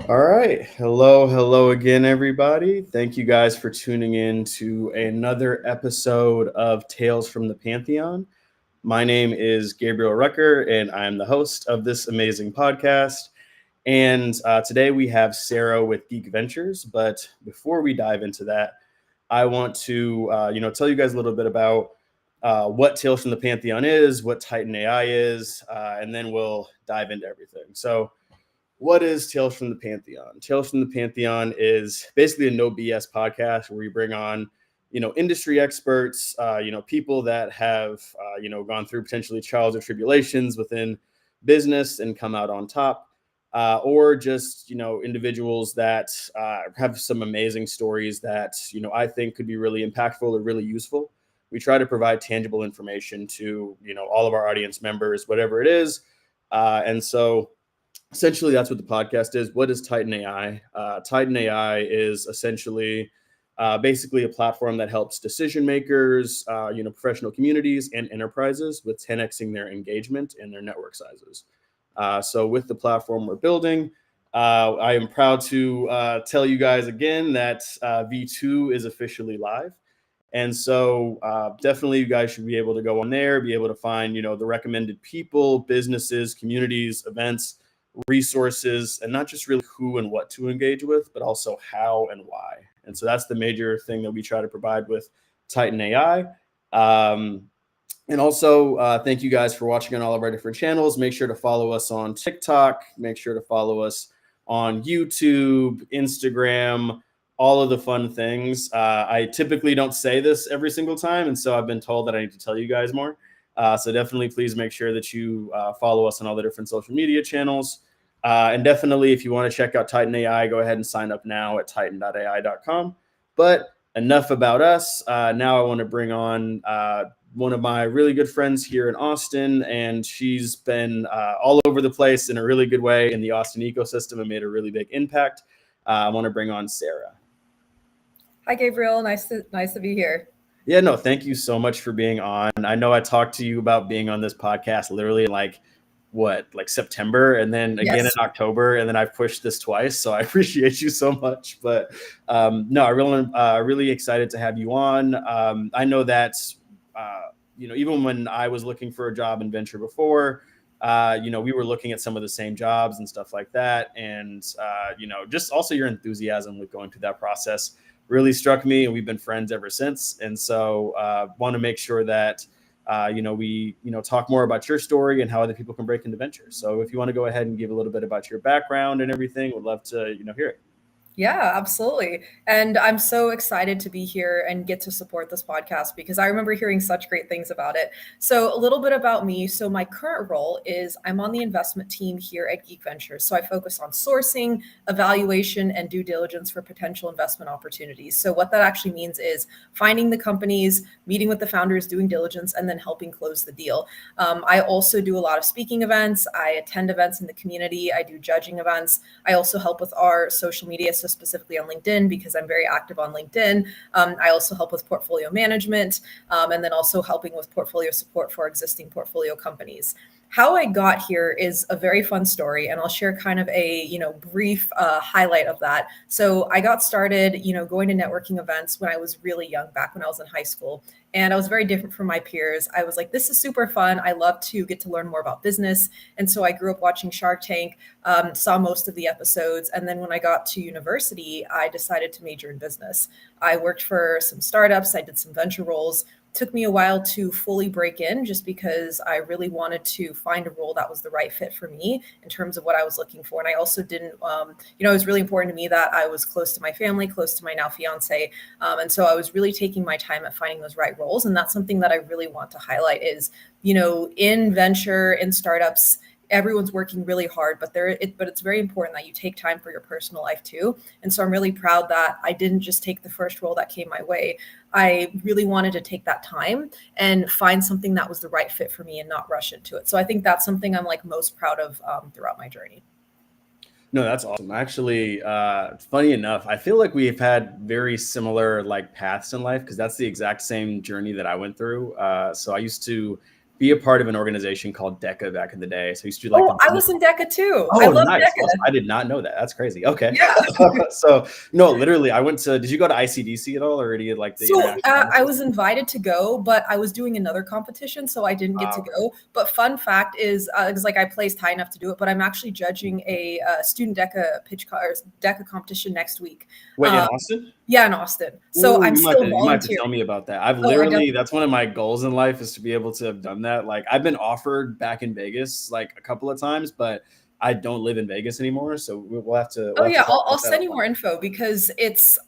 All right. Hello again, everybody. Thank you guys for tuning in to another episode of Tales from the Pantheon. My name is Gabriel Rucker, and I'm the host of this amazing podcast. And today we have Sarah with Geek Ventures. But before we dive into that, I want to, tell you guys a little bit about what Tales from the Pantheon is, what Titan AI is, and then we'll dive into everything. So, what is Tales from the Pantheon? Tales from the Pantheon is basically a no BS podcast where we bring on, industry experts, people that have, gone through potentially trials or tribulations within business and come out on top, or just, individuals that have some amazing stories that, I think could be really impactful or really useful. We try to provide tangible information to, all of our audience members, whatever it is. And so, essentially that's what the podcast is. What is Titan AI? Titan AI is essentially basically a platform that helps decision makers, professional communities and enterprises with 10xing their engagement and their network sizes. So with the platform we're building, I am proud to tell you guys again that V2 is officially live. And so definitely you guys should be able to go on there, be able to find, the recommended people, businesses, communities, events, resources, and not just really who and what to engage with, but also how and why. And so that's the major thing that we try to provide with Titan AI. And also, thank you guys for watching on all of our different channels. Make sure to follow us on TikTok. Make sure to follow us on YouTube, Instagram, all of the fun things. I typically don't say this every single time, and so I've been told that I need to tell you guys more. So definitely please make sure that you follow us on all the different social media channels. And definitely, if you want to check out Titan AI, go ahead and sign up now at titan.ai.com. But enough about us. Now I want to bring on one of my really good friends here in Austin, and she's been all over the place in a really good way in the Austin ecosystem and made a really big impact. I want to bring on Sarah. Hi, Gabriel. Nice to be here. Yeah, no, thank you so much for being on. I know I talked to you about being on this podcast literally in like September, and then again in Yes. October, and then I've pushed this twice. So I appreciate you so much. But no, I really excited to have you on. I know that even when I was looking for a job in venture before, we were looking at some of the same jobs and stuff like that, and just also your enthusiasm with going through that process really struck me, and we've been friends ever since. And so want to make sure that we talk more about your story and how other people can break into venture. So if you want to go ahead and give a little bit about your background and everything, would love to hear it. Yeah, absolutely. And I'm so excited to be here and get to support this podcast because I remember hearing such great things about it. So, a little bit about me. So, my current role is I'm on the investment team here at Geek Ventures. So, I focus on sourcing, evaluation, and due diligence for potential investment opportunities. So, what that actually means is finding the companies, meeting with the founders, doing diligence, and then helping close the deal. I also do a lot of speaking events. I attend events in the community. I do judging events. I also help with our social media, so specifically on LinkedIn because I'm very active on LinkedIn. I also help with portfolio management and then also helping with portfolio support for existing portfolio companies. How I got here is a very fun story, and I'll share kind of a brief highlight of that. So I got started, going to networking events when I was really young, back when I was in high school, and I was very different from my peers. I was like, this is super fun. I love to get to learn more about business, and so I grew up watching Shark Tank, saw most of the episodes, and then when I got to university, I decided to major in business. I worked for some startups. I did some venture roles. Took me a while to fully break in just because I really wanted to find a role that was the right fit for me in terms of what I was looking for. And I also didn't, it was really important to me that I was close to my family, close to my now fiance. And so I was really taking my time at finding those right roles. And that's something that I really want to highlight is, in venture, in startups, everyone's working really hard, but it's very important that you take time for your personal life too. And so I'm really proud that I didn't just take the first role that came my way. I really wanted to take that time and find something that was the right fit for me and not rush into it. So I think that's something I'm like most proud of throughout my journey. No, that's awesome. Actually, funny enough, I feel like we've had very similar like paths in life because that's the exact same journey that I went through. So I used to be a part of an organization called DECA back in the day. So I used to do like Oh, the I was in DECA too. I Oh, love nice. DECA. I did not know that. That's crazy. Okay. Yeah. So no, literally, I went to. Did you go to ICDC at all, or any of like the So international? I was invited to go, but I was doing another competition, so I didn't get to go. But fun fact is, it's like I placed high enough to do it, but I'm actually judging a student DECA or DECA competition next week. Wait, in Austin? Yeah, in Austin. So Ooh, I'm still you might have to tell volunteering. me about that. I've Oh, I literally, definitely. that's one of my goals in life is to be able to have done that. Like I've been offered back in Vegas like a couple of times, but I don't live in Vegas anymore. So we'll have to, Oh yeah, talk I'll about that send you offline. more info because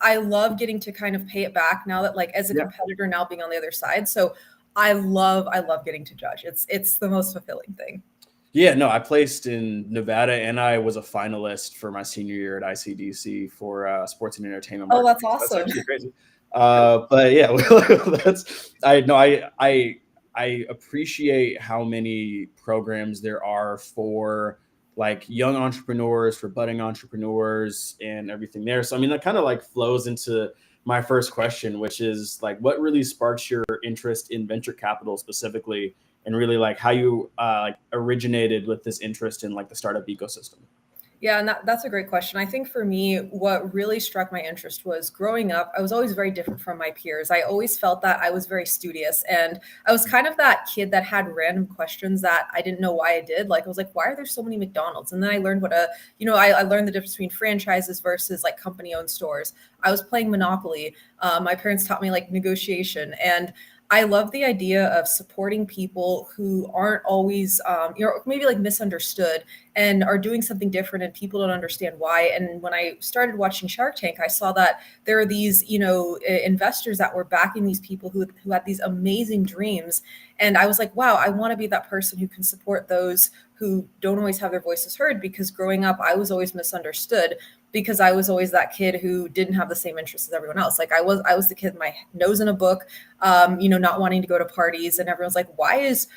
I love getting to kind of pay it back now that like as a Yeah. competitor now being on the other side. So I love getting to judge. It's the most fulfilling thing. Yeah, no, I placed in Nevada and I was a finalist for my senior year at ICDC for sports and entertainment Oh, marketing. that's So that's awesome. actually crazy. But yeah, I appreciate how many programs there are for like young entrepreneurs, for budding entrepreneurs and everything there. So I mean that kind of like flows into my first question, which is like what really sparks your interest in venture capital specifically, and really like how you like originated with this interest in like the startup ecosystem. Yeah, and that's a great question. I think for me, what really struck my interest was growing up, I was always very different from my peers. I always felt that I was very studious and I was kind of that kid that had random questions that I didn't know why I did. Like I was like, why are there so many McDonald's? And then I learned I learned the difference between franchises versus like company owned stores. I was playing Monopoly. My parents taught me like negotiation, and I love the idea of supporting people who aren't always, maybe like misunderstood and are doing something different and people don't understand why. And when I started watching Shark Tank, I saw that there are these, investors that were backing these people who had these amazing dreams. And I was like, wow, I want to be that person who can support those who don't always have their voices heard, because growing up, I was always misunderstood because I was always that kid who didn't have the same interests as everyone else. Like I was the kid with my nose in a book, not wanting to go to parties, and everyone's like, why is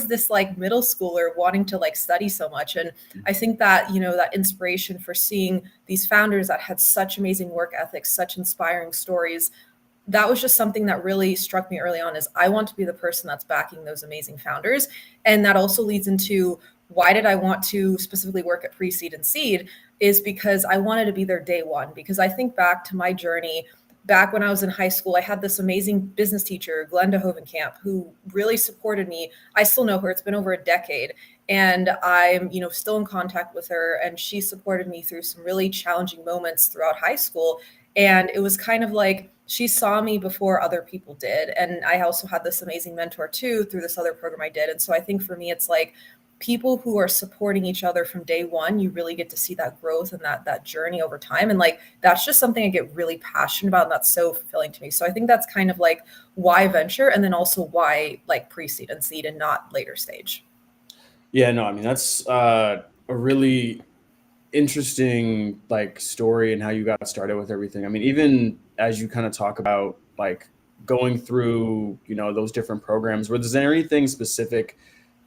this like middle schooler wanting to like study so much? And I think that, that inspiration for seeing these founders that had such amazing work ethics, such inspiring stories, that was just something that really struck me early on, is I want to be the person that's backing those amazing founders. And that also leads into why did I want to specifically work at pre-seed and seed, is because I wanted to be there day one. Because I think back to my journey back when I was in high school, I had this amazing business teacher, Glenda Hovenkamp, who really supported me. I still know her. It's been over a decade. And I'm, still in contact with her. And she supported me through some really challenging moments throughout high school. And it was kind of like she saw me before other people did. And I also had this amazing mentor too through this other program I did. And so I think for me, it's like people who are supporting each other from day one, you really get to see that growth and that journey over time. And like, that's just something I get really passionate about. And that's so fulfilling to me. So I think that's kind of like why venture, and then also why like pre-seed and seed and not later stage. Yeah, no, I mean that's a really interesting like story and how you got started with everything. I mean, even as you kind of talk about like going through, those different programs, was there anything specific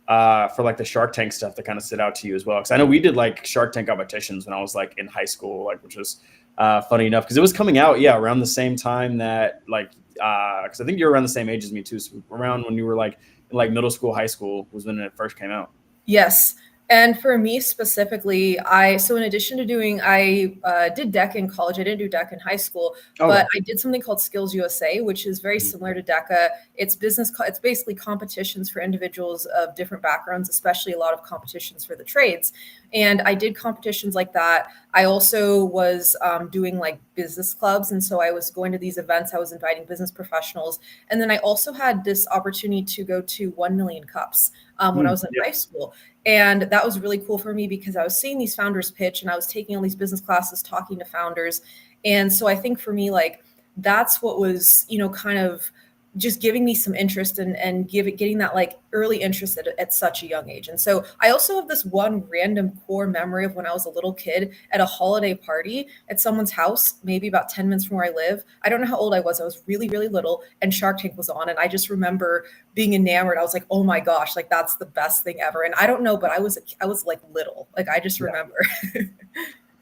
for like the Shark Tank stuff that kind of stood out to you as well? Because I know we did like Shark Tank competitions when I was like in high school, like which was funny enough because it was coming out, yeah, around the same time that like because I think you're around the same age as me too, so around when you were like in like middle school, high school was when it first came out. Yes. And for me specifically, so in addition to I did DECA in college. I didn't do DECA in high school, Okay. but I did something called Skills USA, which is very similar to DECA. It's basically competitions for individuals of different backgrounds, especially a lot of competitions for the trades. And I did competitions like that. I also was doing like business clubs. And so I was going to these events. I was inviting business professionals. And then I also had this opportunity to go to 1 million cups when I was in Yeah. high school. And that was really cool for me because I was seeing these founders pitch and I was taking all these business classes, talking to founders. And so I think for me, like, that's what was, kind of just giving me some interest and getting that like early interest at such a young age. And so I also have this one random core memory of when I was a little kid at a holiday party at someone's house, maybe about 10 minutes from where I live. I don't know how old I was. I was really, really little, and Shark Tank was on. And I just remember being enamored. I was like, oh my gosh, like that's the best thing ever. And I don't know, but I was like little, like I just remember.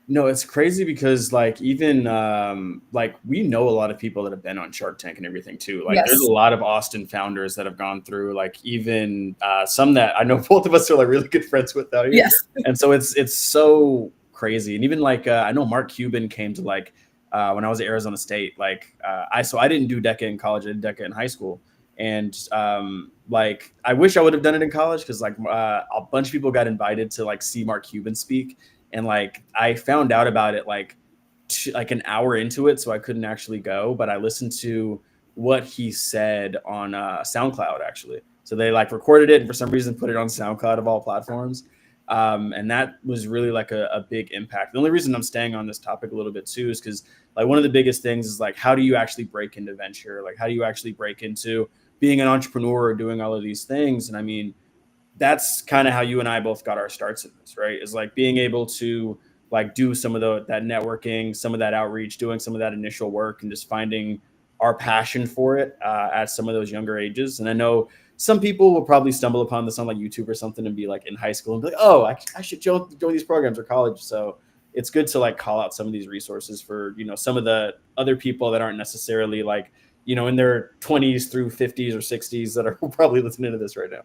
No, it's crazy because like even like we know a lot of people that have been on Shark Tank and everything too. Like there's a Yes. lot of Austin founders that have gone through, like even some that I know both of us are like really good friends with out here. Yes. And so it's so crazy. And even like I know Mark Cuban came to like when I was at Arizona State, like I didn't do DECA in college, I did DECA in high school. And like I wish I would have done it in college because like a bunch of people got invited to like see Mark Cuban speak, and like I found out about it like an hour into it, so I couldn't actually go, but I listened to what he said on SoundCloud actually. So they like recorded it and for some reason put it on SoundCloud of all platforms. And that was really like a big impact. The only reason I'm staying on this topic a little bit too is because like one of the biggest things is like how do you actually break into venture? Like how do you actually break into being an entrepreneur or doing all of these things? And I mean, that's kind of how you and I both got our starts in this, right? Is like being able to like do some of that networking, some of that outreach, doing some of that initial work, and just finding our passion for it at some of those younger ages. And I know some people will probably stumble upon this on like YouTube or something and be like in high school and be like, oh, I should join these programs or college. So it's good to like call out some of these resources for, you know, some of the other people that aren't necessarily like, you know, in their 20s through 50s or 60s that are probably listening to this right now.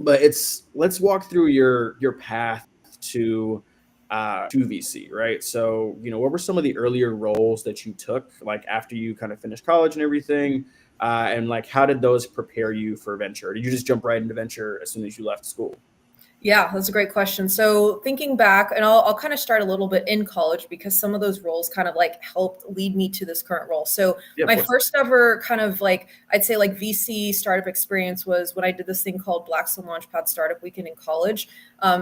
But let's walk through your path to VC, right? So, you know, what were some of the earlier roles that you took, like after you kind of finished college and everything, and like how did those prepare you for venture? Or did you just jump right into venture as soon as you left school? Yeah, that's a great question. So thinking back, and I'll kind of start a little bit in college because some of those roles kind of like helped lead me to this current role. So Yeah, of my course. first ever kind of like, I'd say like VC startup experience was when I did this thing called Blackstone Launchpad Startup Weekend in college.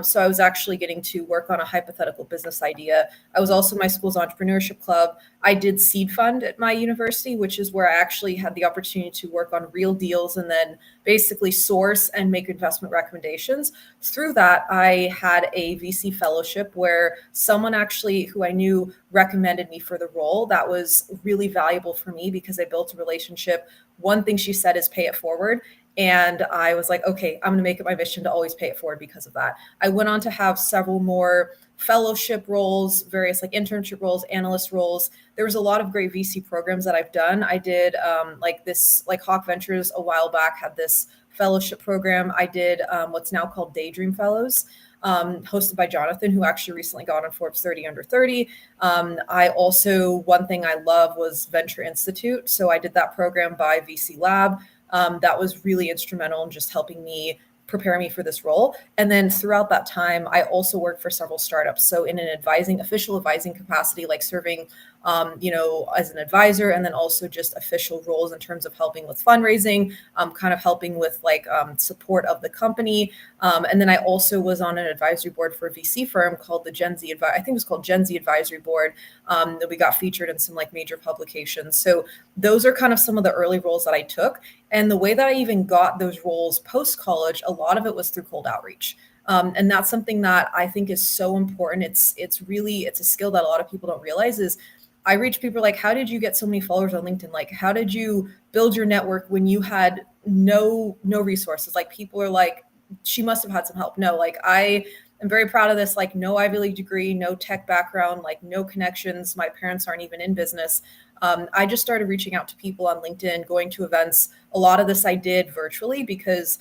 So I was actually getting to work on a hypothetical business idea. I was also my school's entrepreneurship club. I did seed fund at my university, which is where I actually had the opportunity to work on real deals and then basically source and make investment recommendations. Through that, I had a VC fellowship where someone actually who I knew recommended me for the role. That was really valuable for me because I built a relationship. One thing she said is pay it forward. And I was like, okay, I'm going to make it my mission to always pay it forward because of that. I went on to have several more fellowship roles, various like internship roles, analyst roles. There was a lot of great VC programs that I've done. I did like this, like Hawk Ventures a while back had this fellowship program. I did what's now called Daydream Fellows, hosted by Jonathan, who actually recently got on Forbes 30 under 30. I also, one thing I love was Venture Institute. So I did that program by VC Lab. That was really instrumental in just helping me prepare me for this role. And then throughout that time, I also worked for several startups. So in an official advising capacity, like serving, as an advisor, and then also just official roles in terms of helping with fundraising, kind of helping with like support of the company. And then I also was on an advisory board for a VC firm called the Gen Z, I think it was called Gen Z Advisory Board, that we got featured in some like major publications. So those are kind of some of the early roles that I took. And the way that I even got those roles post college, a lot of it was through cold outreach. And that's something that I think is so important. It's a skill that a lot of people don't realize is I reach people like, how did you get so many followers on LinkedIn? Like, how did you build your network when you had no resources? Like people are like, she must have had some help. No, like I am very proud of this. Like no Ivy League degree, no tech background, like no connections. My parents aren't even in business. I just started reaching out to people on LinkedIn, going to events. A lot of this I did virtually because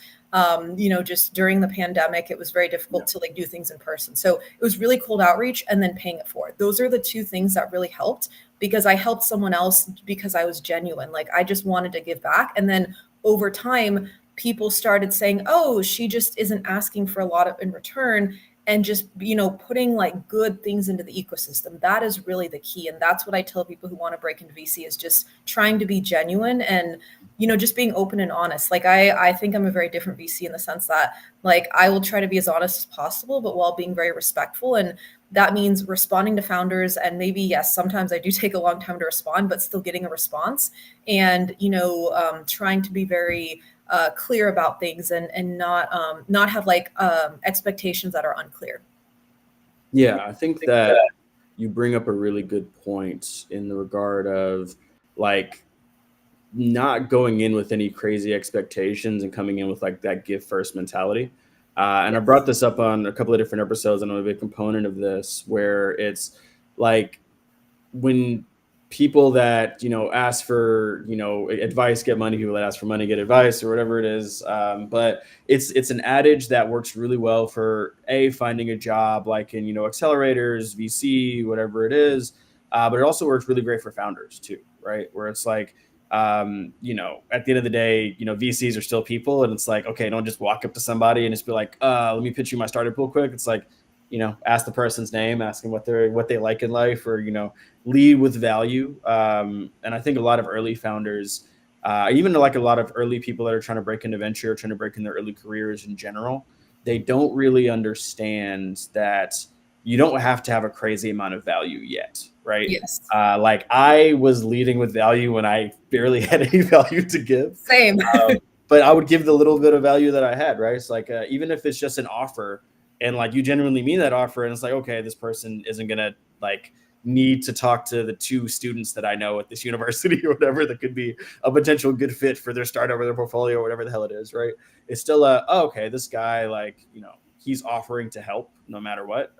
just during the pandemic, it was very Yeah. difficult to like do things in person. So it was really cold outreach and then paying it forward. Those are the two things that really helped because I helped someone else because I was genuine. Like I just wanted to give back. And then over time, people started saying, oh, she just isn't asking for a lot of in return and just putting like good things into the ecosystem. That is really the key, and that's what I tell people who want to break into VC is just trying to be genuine and just being open and honest. Like I think I'm a very different VC in the sense that like I will try to be as honest as possible but while being very respectful, and that means responding to founders, and maybe yes, sometimes I do take a long time to respond but still getting a response, and trying to be very clear about things and not have like expectations that are unclear. Yeah, I think that you bring up a really good point in the regard of like not going in with any crazy expectations and coming in with like that give first mentality. And I brought this up on a couple of different episodes, and I'm a big component of this, where it's like when people that ask for advice get money, people that ask for money get advice, or whatever it is. But it's an adage that works really well for finding a job, like in accelerators, VC, whatever it is. But it also works really great for founders too, right? Where it's like at the end of the day, VCs are still people, and it's like, okay, don't just walk up to somebody and just be like, let me pitch you my startup real quick. It's like, ask the person's name, ask them what they like in life, or lead with value. And I think a lot of early founders, even like a lot of early people that are trying to break into venture, trying to break in their early careers in general, they don't really understand that you don't have to have a crazy amount of value yet, right? Yes. Like I was leading with value when I barely had any value to give. Same. But I would give the little bit of value that I had, right? It's like even if it's just an offer, and like you genuinely mean that offer, and it's like, okay, this person isn't gonna like need to talk to the 2 students that I know at this university or whatever that could be a potential good fit for their startup or their portfolio or whatever the hell it is, right? It's still okay, this guy, like, he's offering to help no matter what.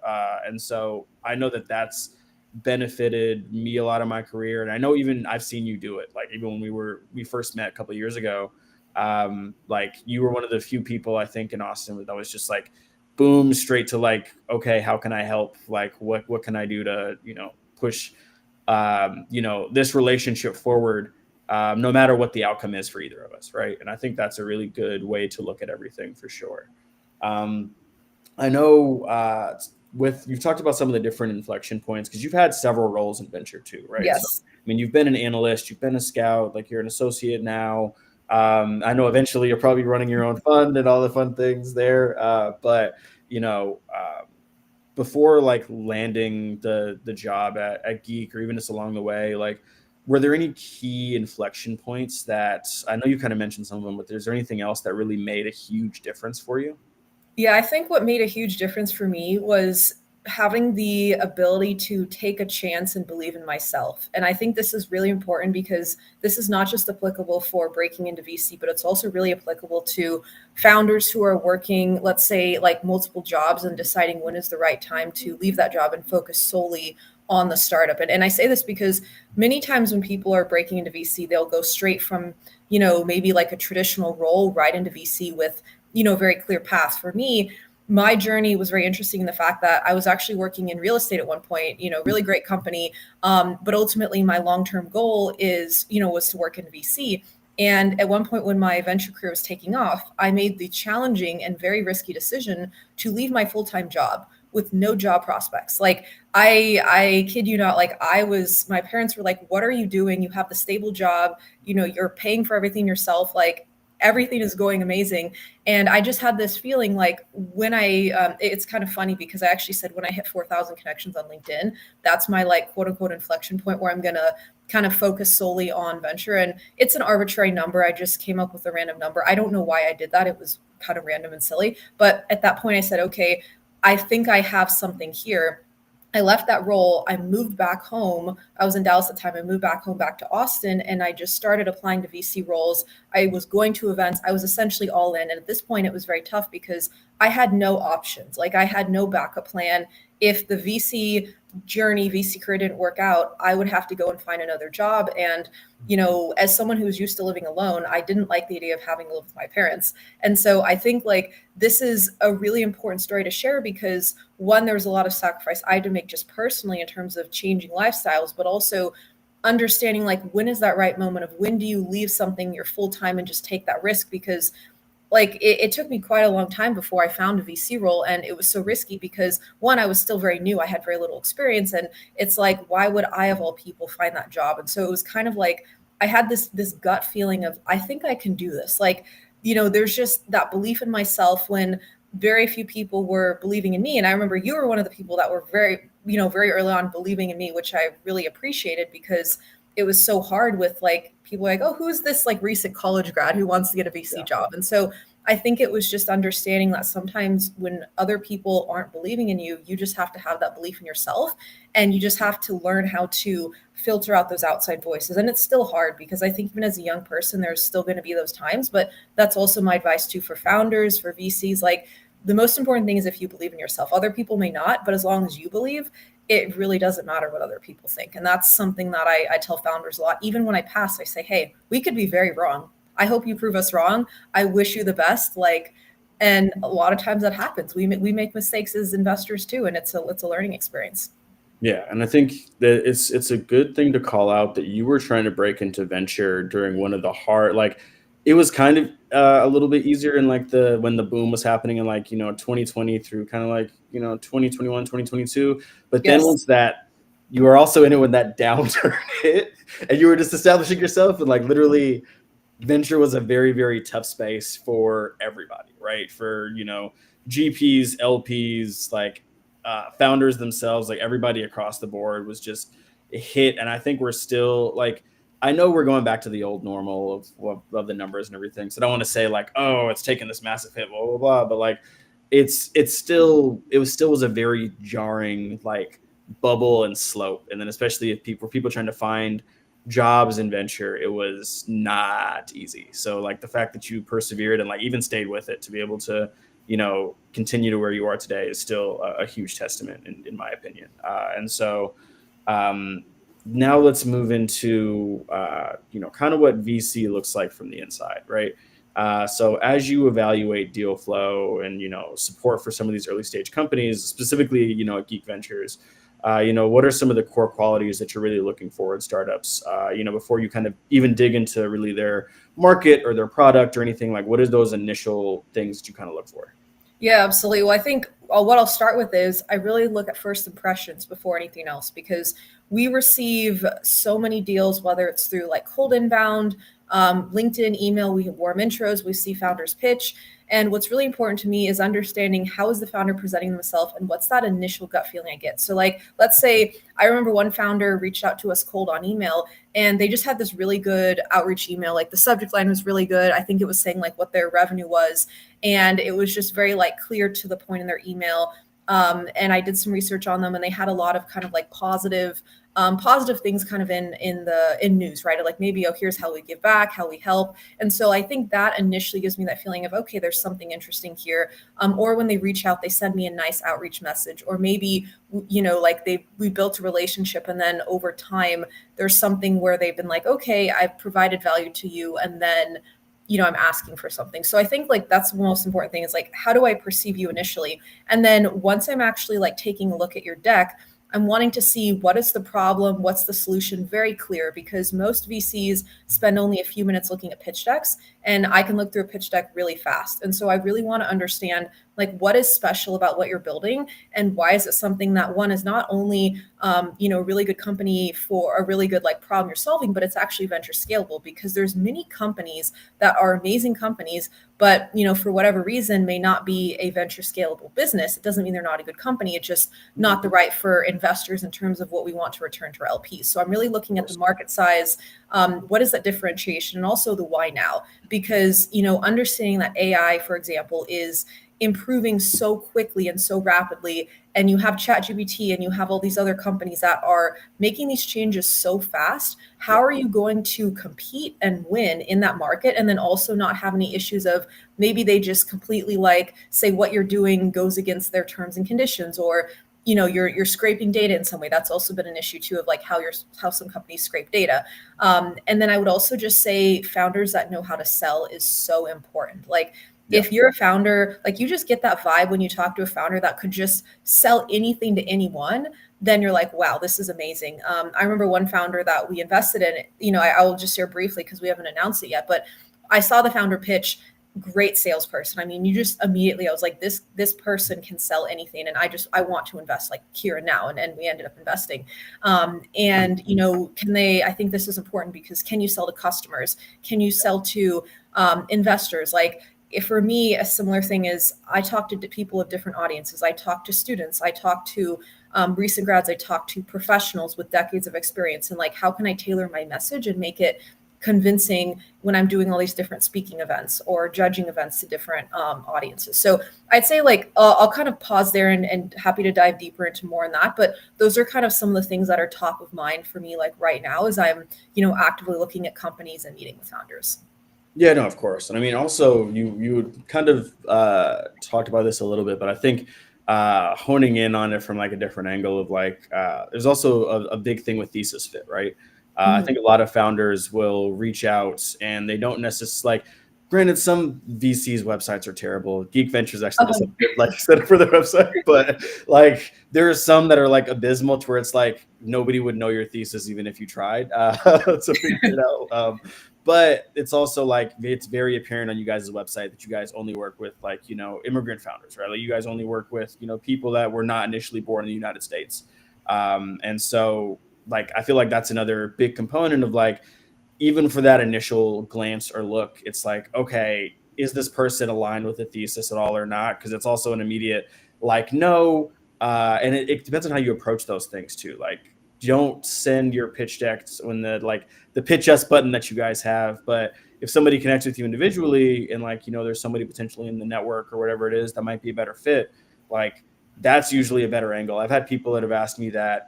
And so I know that that's benefited me a lot of my career. And I know even I've seen you do it. Like even when we first met a couple of years ago, like you were one of the few people I think in Austin that was just like, boom, straight to like, okay, how can I help? Like, what can I do to, push, this relationship forward, no matter what the outcome is for either of us, right? And I think that's a really good way to look at everything for sure. I know you've talked about some of the different inflection points because you've had several roles in venture too, right? Yes. So, I mean, you've been an analyst, you've been a scout, like you're an associate now. I know eventually you're probably running your own fund and all the fun things there. But before like landing the job at Geek, or even just along the way, like, were there any key inflection points that I know you kind of mentioned some of them, but is there anything else that really made a huge difference for you? Yeah, I think what made a huge difference for me was having the ability to take a chance and believe in myself. And I think this is really important because this is not just applicable for breaking into VC, but it's also really applicable to founders who are working, let's say, like multiple jobs and deciding when is the right time to leave that job and focus solely on the startup. And I say this because many times when people are breaking into VC, they'll go straight from, maybe like a traditional role right into VC with a very clear path. For me, my journey was very interesting in the fact that I was actually working in real estate at one point, really great company. But ultimately my long-term goal was to work in VC. And at one point when my venture career was taking off, I made the challenging and very risky decision to leave my full-time job with no job prospects. Like I kid you not, like my parents were like, what are you doing? You have the stable job, you're paying for everything yourself. Like everything is going amazing. And I just had this feeling like when it's kind of funny because I actually said when I hit 4,000 connections on LinkedIn, that's my like quote unquote inflection point where I'm going to kind of focus solely on venture. And it's an arbitrary number. I just came up with a random number. I don't know why I did that. It was kind of random and silly. But at that point I said, okay, I think I have something here. I left that role. I moved back home. I was in Dallas at the time. I moved back home, back to Austin, and I just started applying to VC roles. I was going to events. I was essentially all in. And at this point, it was very tough because I had no options. Like I had no backup plan. If the VC career didn't work out, I would have to go and find another job. And, as someone who was used to living alone, I didn't like the idea of having to live with my parents. And so I think like this is a really important story to share because one, there was a lot of sacrifice I had to make just personally in terms of changing lifestyles, but also understanding like when is that right moment of when do you leave something you're full time and just take that risk? Because like it took me quite a long time before I found a VC role. And it was so risky because one, I was still very new. I had very little experience. And it's like, why would I of all people find that job? And so it was kind of like, I had this gut feeling of, I think I can do this. Like, there's just that belief in myself when very few people were believing in me. And I remember you were one of the people that were very early on believing in me, which I really appreciated because it was so hard with like people like, oh, who's this like recent college grad who wants to get a VC job? And so I think it was just understanding that sometimes when other people aren't believing in you, you just have to have that belief in yourself and you just have to learn how to filter out those outside voices. And it's still hard because I think even as a young person, there's still going to be those times, but that's also my advice too for founders, for VCs, like the most important thing is if you believe in yourself. Other people may not, but as long as you believe, it really doesn't matter what other people think. And that's something that I tell founders a lot. Even when I pass, I say, hey, we could be very wrong. I hope you prove us wrong. I wish you the best. Like, and a lot of times that happens. We make mistakes as investors too, and it's a learning experience. Yeah, and I think that it's a good thing to call out that you were trying to break into venture during one of the hard, like it was kind of a little bit easier in like the when the boom was happening in like 2020 through kind of like 2021 2022, but then Yes. once that you were also in it when that downturn hit and you were just establishing yourself and like literally venture was a very, very tough space for everybody, right? For, GPs, LPs, like founders themselves, like everybody across the board was just hit. And I think we're still like, I know we're going back to the old normal of the numbers and everything. So I don't want to say like, oh, it's taken this massive hit, blah, blah, blah. But like, it was a very jarring like bubble and slope. And then especially if people trying to find jobs in venture, it was not easy. So like the fact that you persevered and like even stayed with it to be able to continue to where you are today is still a huge testament in my opinion. And so um, now let's move into kind of what VC looks like from the inside, right? So as you evaluate deal flow and support for some of these early stage companies, specifically at Geek Ventures, what are some of the core qualities that you're really looking for in startups? Before you kind of even dig into really their market or their product or anything, like what is those initial things that you kind of look for? Yeah, absolutely. Well, I think what I'll start with is I really look at first impressions before anything else because we receive so many deals, whether it's through like cold inbound, LinkedIn, email, we have warm intros, we see founders pitch. And what's really important to me is understanding how is the founder presenting themselves and what's that initial gut feeling I get. So like, let's say I remember one founder reached out to us cold on email and they just had this really good outreach email. Like the subject line was really good. I think it was saying like what their revenue was. And it was just very like clear to the point in their email. And I did some research on them and they had a lot of kind of like positive things kind of in news, right? Like maybe, oh, here's how we give back, how we help. And so I think that initially gives me that feeling of, okay, there's something interesting here. Or when they reach out, they send me a nice outreach message, or maybe, like we built a relationship and then over time, there's something where they've been like, okay, I've provided value to you. And then, I'm asking for something. So I think like that's the most important thing is like, how do I perceive you initially? And then once I'm actually like taking a look at your deck, I'm wanting to see what is the problem, what's the solution, very clear, because most VCs spend only a few minutes looking at pitch decks, and I can look through a pitch deck really fast. And so I really want to understand like what is special about what you're building, and why is it something that one is not only a really good company for a really good like problem you're solving, but it's actually venture scalable, because there's many companies that are amazing companies, but for whatever reason may not be a venture scalable business. It doesn't mean they're not a good company. It's just not the right for investors in terms of what we want to return to our LPs. So I'm really looking at the market size. What is that differentiation, and also the why now? Because understanding that AI, for example, is improving so quickly and so rapidly, and you have ChatGPT and you have all these other companies that are making these changes so fast. How are you going to compete and win in that market, and then also not have any issues of maybe they just completely like say what you're doing goes against their terms and conditions, or you're scraping data in some way? That's also been an issue too, of like how some companies scrape data. And then I would also just say founders that know how to sell is so important. Like Yeah. if you're a founder, like you just get that vibe when you talk to a founder that could just sell anything to anyone, then you're like, wow, this is amazing. I remember one founder that we invested in, I will just share briefly because we haven't announced it yet, but I saw the founder pitch. Great salesperson. I mean, you just immediately, I was like, this person can sell anything, and I want to invest like here and now. And we ended up investing. And can they? I think this is important because can you sell to customers? Can you sell to investors? Like, if for me, a similar thing is I talk to people of different audiences. I talk to students. I talk to recent grads. I talk to professionals with decades of experience. And like, how can I tailor my message and make it convincing when I'm doing all these different speaking events or judging events to different audiences? So I'd say like, I'll kind of pause there and happy to dive deeper into more on that. But those are kind of some of the things that are top of mind for me, like right now, as I'm, actively looking at companies and meeting with founders. Yeah, no, of course. And I mean, also, you kind of talked about this a little bit, but I think honing in on it from like a different angle of like, there's also a big thing with thesis fit, right? I Mhm. think a lot of founders will reach out and they don't necessarily like. Granted, some VCs websites are terrible. Geek Ventures actually does have good like set up for their website, but like there are some that are like abysmal to where it's like nobody would know your thesis even if you tried to figure it out. But it's also like it's very apparent on you guys' website that you guys only work with like immigrant founders, right? Like you guys only work with people that were not initially born in the United States. And so like I feel like that's another big component of like even for that initial glance or look, it's like, okay, is this person aligned with the thesis at all or not? Because it's also an immediate like no. And it depends on how you approach those things too. Like don't send your pitch decks when the pitch us button that you guys have. But if somebody connects with you individually and like there's somebody potentially in the network or whatever it is that might be a better fit, like that's usually a better angle. I've had people that have asked me that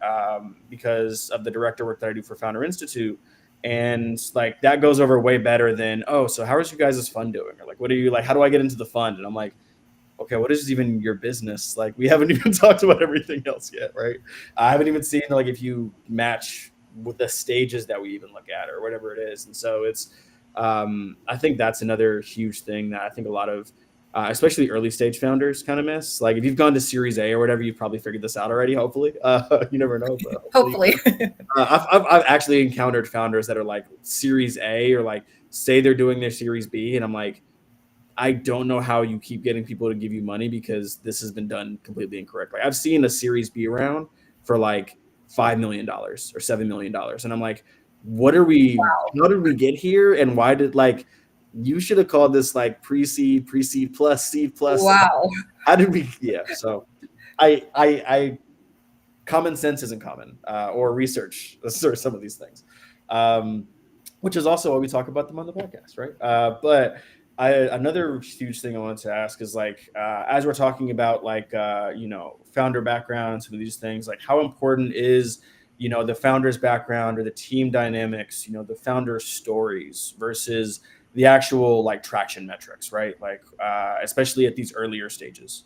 because of the director work that I do for Founder Institute. And like that goes over way better than, oh, so how is you guys' fund doing? Or like, what are you like? How do I get into the fund? And I'm like, okay, what is even your business? Like, we haven't even talked about everything else yet, right? I haven't even seen like if you match with the stages that we even look at or whatever it is. And so I think that's another huge thing that I think a lot of, especially early stage founders kind of miss. Like if you've gone to Series A or whatever, you've probably figured this out already. Hopefully, you never know, but hopefully. Hopefully. I've actually encountered founders that are like Series A or like say they're doing their Series B, and I'm like, I don't know how you keep getting people to give you money because this has been done completely incorrectly. I've seen a Series B round for like $5 million or $7 million, and I'm like, what are we? How did we get here? And why did like you should have called this like pre-seed plus seed plus? Wow. How did we? Yeah. So I common sense isn't common or research or some of these things, which is also why we talk about them on the podcast, right? But another huge thing I wanted to ask is like as we're talking about like founder background and some of these things, like how important is the founder's background or the team dynamics, the founder stories versus the actual like traction metrics, right? Like especially at these earlier stages.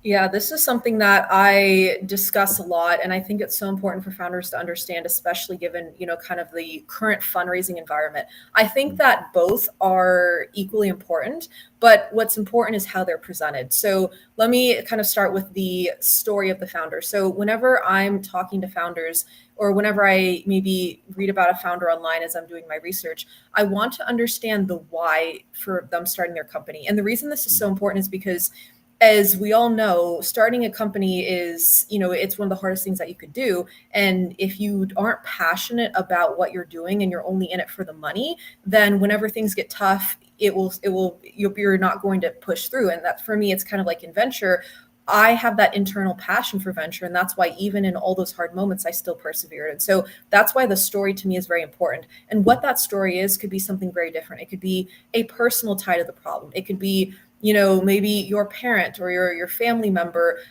Yeah, this is something that I discuss a lot, and I think it's so important for founders to understand, especially given, kind of the current fundraising environment. I think that both are equally important, but what's important is how they're presented. So let me kind of start with the story of the founder. So whenever I'm talking to founders, or whenever I maybe read about a founder online as I'm doing my research, I want to understand the why for them starting their company. And the reason this is so important is because, as we all know, starting a company is, it's one of the hardest things that you could do. And if you aren't passionate about what you're doing and you're only in it for the money, then whenever things get tough, you're not going to push through. And that for me, it's kind of like in venture. I have that internal passion for venture. And that's why even in all those hard moments, I still persevered. And so that's why the story to me is very important. And what that story is could be something very different. It could be a personal tie to the problem. It could be, maybe your parent or your family member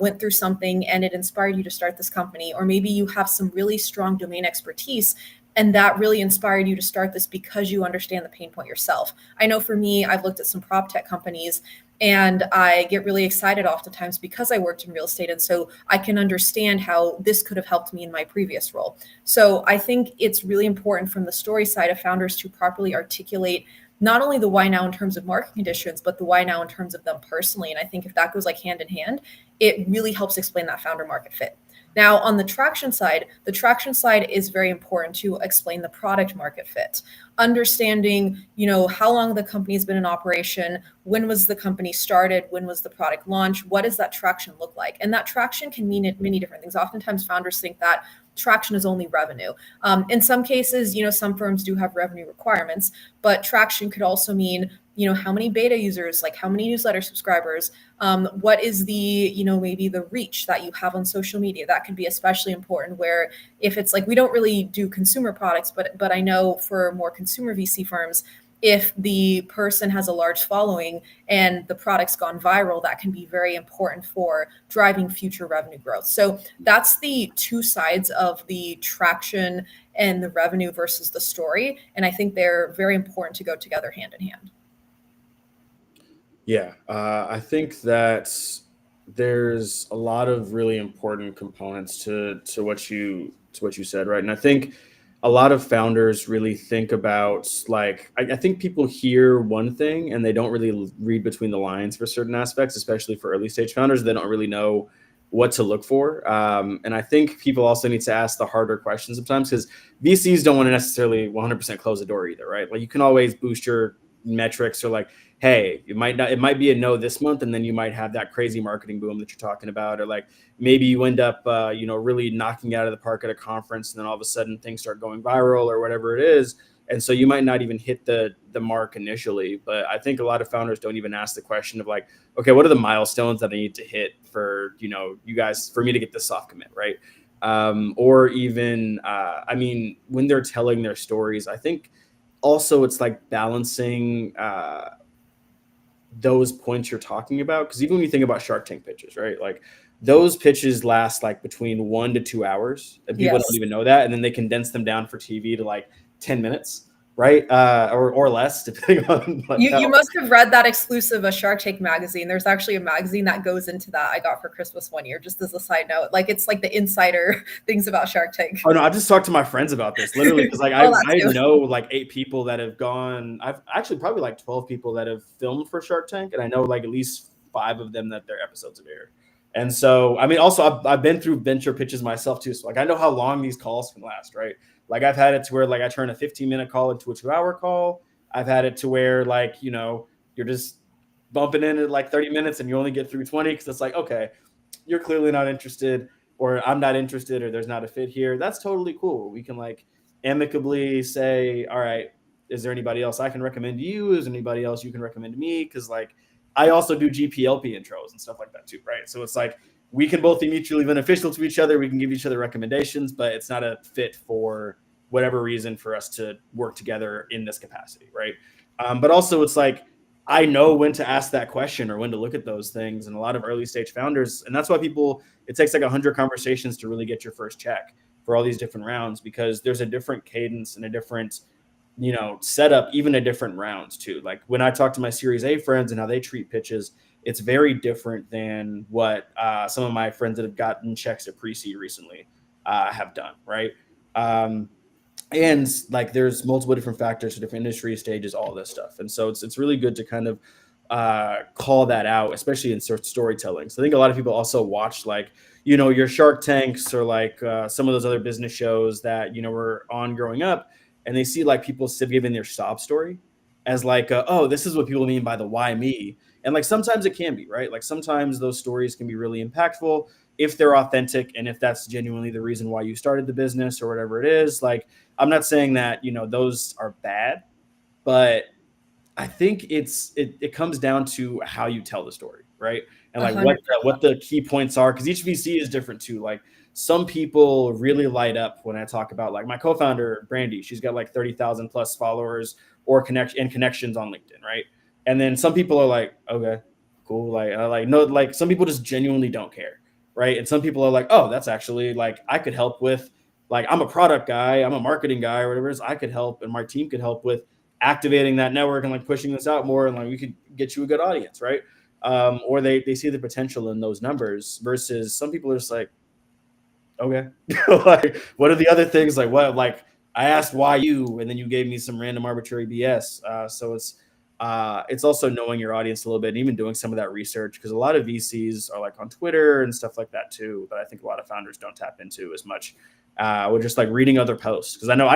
went through something and it inspired you to start this company. Or maybe you have some really strong domain expertise and that really inspired you to start this because you understand the pain point yourself. I know for me, I've looked at some prop tech companies and I get really excited oftentimes because I worked in real estate. And so I can understand how this could have helped me in my previous role. So I think it's really important from the story side of founders to properly articulate not only the why now in terms of market conditions, but the why now in terms of them personally. And I think if that goes like hand in hand, it really helps explain that founder market fit. Now, on the traction side is very important to explain the product market fit. Understanding, how long the company has been in operation, when was the company started, when was the product launch, what does that traction look like? And that traction can mean many different things. Oftentimes, founders think that traction is only revenue. In some cases, some firms do have revenue requirements, but traction could also mean, how many beta users, like how many newsletter subscribers, what is the, maybe the reach that you have on social media. That could be especially important where if it's like, we don't really do consumer products, but I know for more consumer VC firms, if the person has a large following and the product's gone viral, that can be very important for driving future revenue growth. So that's the two sides of the traction and the revenue versus the story. And I think they're very important to go together hand in hand. Yeah, I think that there's a lot of really important components to what you said, right? And I think a lot of founders really think about like I think people hear one thing and they don't really read between the lines for certain aspects, especially for early stage founders. They don't really know what to look for, and I think people also need to ask the harder questions sometimes because VCs don't want to necessarily 100% close the door either, right? Like you can always boost your metrics or like hey, it might be a no this month, and then you might have that crazy marketing boom that you're talking about, or like maybe you end up, really knocking it out of the park at a conference, and then all of a sudden things start going viral or whatever it is, and so you might not even hit the mark initially. But I think a lot of founders don't even ask the question of like, okay, what are the milestones that I need to hit for you guys for me to get the soft commit, right? Or even, when they're telling their stories, I think also it's like balancing those points you're talking about, because even when you think about Shark Tank pitches, right, like those pitches last like between 1 to 2 hours and people Yes. don't even know that, and then they condense them down for TV to like 10 minutes, right, or less depending on like You how. must have read that exclusive a Shark Tank magazine. There's actually a magazine that goes into that I got for Christmas one year, just as a side note. Like it's like the insider things about Shark Tank. Oh no, I just talked to my friends about this literally because like Oh, that I too. know like 8 people that have gone. I've actually probably like 12 people that have filmed for Shark Tank, and I know like at least 5 of them that their episodes have aired. And so I mean, also I've been through venture pitches myself too, so like I know how long these calls can last, right? Like I've had it to where like I turn a 15-minute call into a 2-hour call. I've had it to where like you're just bumping in at like 30 minutes and you only get through 20 because it's like okay, you're clearly not interested, or I'm not interested, or there's not a fit here. That's totally cool. We can like amicably say, all right, is there anybody else I can recommend to you? Is there anybody else you can recommend to me? Because like I also do GPLP intros and stuff like that too, right? So it's like we can both be mutually beneficial to each other. We can give each other recommendations, but it's not a fit for whatever reason for us to work together in this capacity, right? But also it's like I know when to ask that question or when to look at those things. And a lot of early stage founders, and that's why it takes like 100 conversations to really get your first check for all these different rounds, because there's a different cadence and a different, setup, even a different rounds too. Like when I talk to my Series A friends and how they treat pitches, it's very different than what some of my friends that have gotten checks at pre-seed recently have done, right? Um, and like there's multiple different factors for different industry stages, all this stuff, and so it's really good to kind of call that out, especially in storytelling. So I think a lot of people also watch like your Shark Tanks or like some of those other business shows that were on growing up, and they see like people giving their sob story as like oh, this is what people mean by the why me. And like sometimes it can be right, like sometimes those stories can be really impactful if they're authentic and if that's genuinely the reason why you started the business or whatever it is. Like I'm not saying that those are bad, but I think it comes down to how you tell the story, right? And A like hundred. what the key points are, because each VC is different too. Like some people really light up when I talk about like my co-founder Brandy. She's got like 30,000 plus followers or connections on LinkedIn, right? And then some people are like, okay, cool. Like I like no, like some people just genuinely don't care, right? And some people are like, oh, that's actually like I could help with. Like I'm a product guy, I'm a marketing guy, or whatever it is. I could help, and my team could help with activating that network and like pushing this out more, and like we could get you a good audience, right? Or they see the potential in those numbers, versus some people are just like, okay, like what are the other things, like what, like I asked why you, and then you gave me some random arbitrary BS. So it's also knowing your audience a little bit and even doing some of that research, because a lot of VCs are like on Twitter and stuff like that too, that I think a lot of founders don't tap into as much. We're just like reading other posts, because I know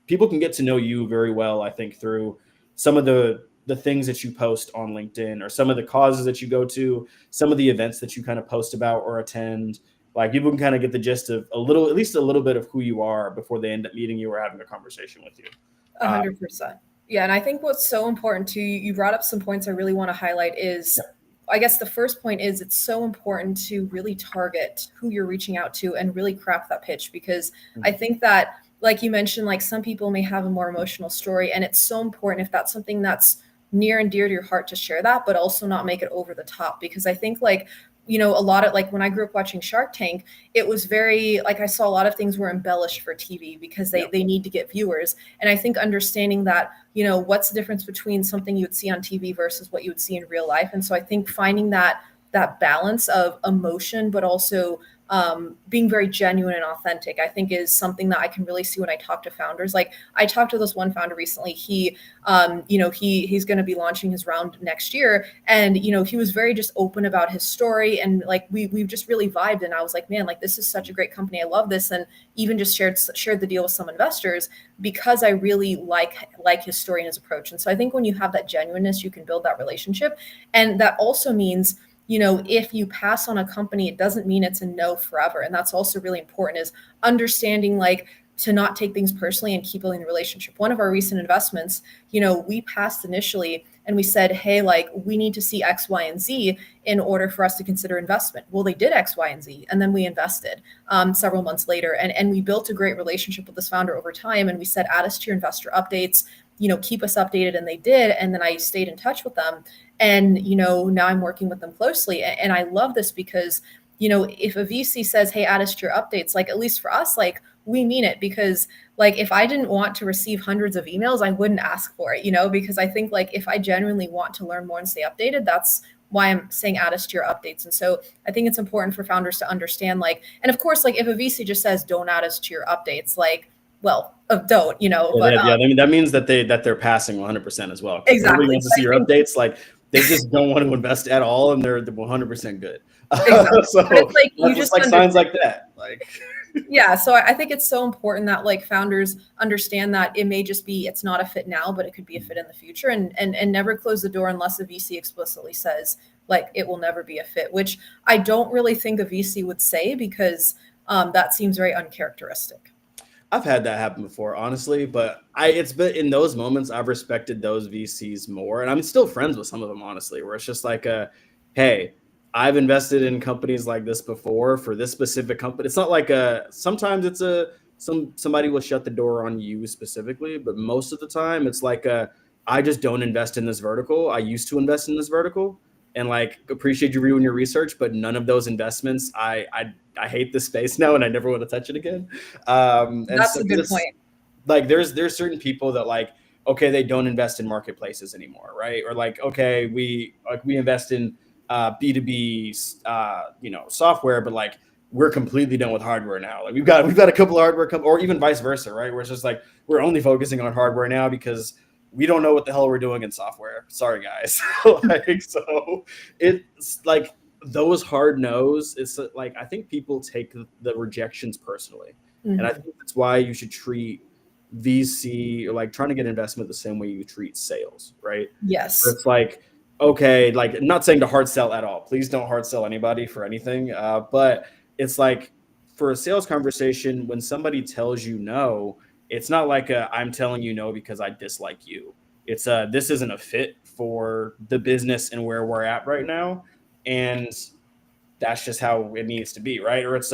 people can get to know you very well, I think, through some of the things that you post on LinkedIn, or some of the causes that you go to, some of the events that you kind of post about or attend. Like people can kind of get the gist of at least a little bit of who you are before they end up meeting you or having a conversation with you. 100%. Yeah, and I think what's so important too, you brought up some points I really want to highlight is, I guess the first point is it's so important to really target who you're reaching out to and really craft that pitch, because I think that like you mentioned, like some people may have a more emotional story, and it's so important if that's something that's near and dear to your heart to share that, but also not make it over the top. Because I think like, a lot of like when I grew up watching Shark Tank, it was very like I saw a lot of things were embellished for TV because they need to get viewers. And I think understanding that, what's the difference between something you would see on TV versus what you would see in real life. And so I think finding that balance of emotion, but also being very genuine and authentic, I think is something that I can really see when I talk to founders. Like I talked to this one founder recently. He's going to be launching his round next year, and he was very just open about his story, and like we've just really vibed. And I was like, man, like this is such a great company. I love this, and even just shared the deal with some investors because I really like his story and his approach. And so I think when you have that genuineness, you can build that relationship, and that also means if you pass on a company, it doesn't mean it's a no forever. And that's also really important, is understanding like to not take things personally and keep building the relationship. One of our recent investments, we passed initially and we said, hey, like we need to see X, Y, and Z in order for us to consider investment. Well, they did X, Y, and Z, and then we invested several months later. And we built a great relationship with this founder over time. And we said, add us to your investor updates, keep us updated. And they did. And then I stayed in touch with them. And, now I'm working with them closely. And I love this because, if a VC says, hey, add us to your updates, like at least for us, like we mean it. Because like if I didn't want to receive hundreds of emails, I wouldn't ask for it, because I think like if I genuinely want to learn more and stay updated, that's why I'm saying add us to your updates. And so I think it's important for founders to understand, like, and of course, like if a VC just says don't add us to your updates, like, well, don't, but I mean, that means that they're passing 100% as well. Exactly. Everybody wants to see your updates. Like they just don't want to invest at all, and they're 100% good. Exactly. So it's like you just like signs like that. Like yeah, so I think it's so important that like founders understand that it may just be it's not a fit now, but it could be a fit in the future, and never close the door unless a VC explicitly says like it will never be a fit, which I don't really think a VC would say, because that seems very uncharacteristic. I've had that happen before, honestly, but it's been in those moments I've respected those VCs more, and I'm still friends with some of them, honestly, where it's just like hey, I've invested in companies like this before for this specific company. It's not like sometimes it's somebody will shut the door on you specifically, but most of the time it's like I just don't invest in this vertical. I used to invest in this vertical, and like appreciate you doing your research, but none of those investments I hate this space now, and I never want to touch it again. And That's so a good point. like there's certain people that like, okay, they don't invest in marketplaces anymore, right? Or like, okay, we invest in B2B software, but like we're completely done with hardware now. Like we've got a couple of hardware or even vice versa, right? Where it's just like we're only focusing on hardware now because we don't know what the hell we're doing in software. Sorry, guys. Like, so it's like those hard no's. It's like I think people take the rejections personally, and I think that's why you should treat VC or like trying to get investment the same way you treat sales, right? Yes. Where it's like, okay, like I'm not saying to hard sell at all. Please don't hard sell anybody for anything. But it's like for a sales conversation, when somebody tells you no, it's not like I'm telling you no because I dislike you. It's this isn't a fit for the business and where we're at right now, and that's just how it needs to be, right? Or it's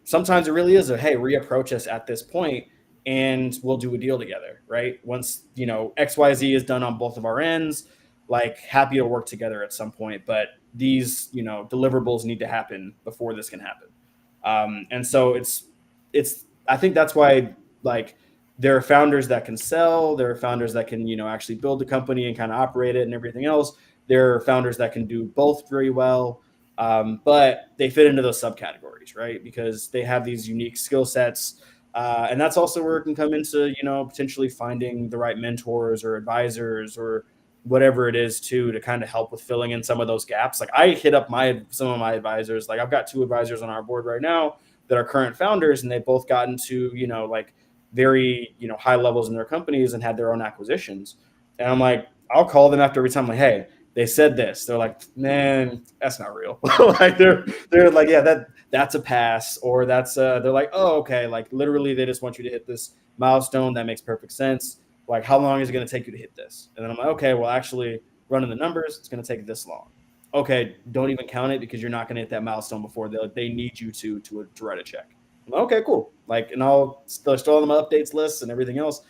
sometimes it really is hey, reapproach us at this point and we'll do a deal together, right? Once XYZ is done on both of our ends, like happy to work together at some point, but these deliverables need to happen before this can happen. And so it's I think that's why like there are founders that can sell, there are founders that can actually build the company and kind of operate it and everything else. There are founders that can do both very well, but they fit into those subcategories, right? Because they have these unique skill sets. And that's also where it can come into, potentially finding the right mentors or advisors or whatever it is to kind of help with filling in some of those gaps. Like I hit up some of my advisors. Like I've got 2 advisors on our board right now that are current founders, and they've both gotten to, like very, high levels in their companies and had their own acquisitions. And I'm like, I'll call them after every time, like, hey, they said this. They're like, man, that's not real. Like they're like, yeah, that's a pass, or that's they're like, oh, okay, like literally they just want you to hit this milestone. That makes perfect sense. Like, how long is it going to take you to hit this? And then I'm like, okay, well, actually running the numbers, it's going to take this long. Okay, don't even count it because you're not going to hit that milestone before they need you to write a check. Okay, cool. Like, and I'll still on my updates lists and everything else,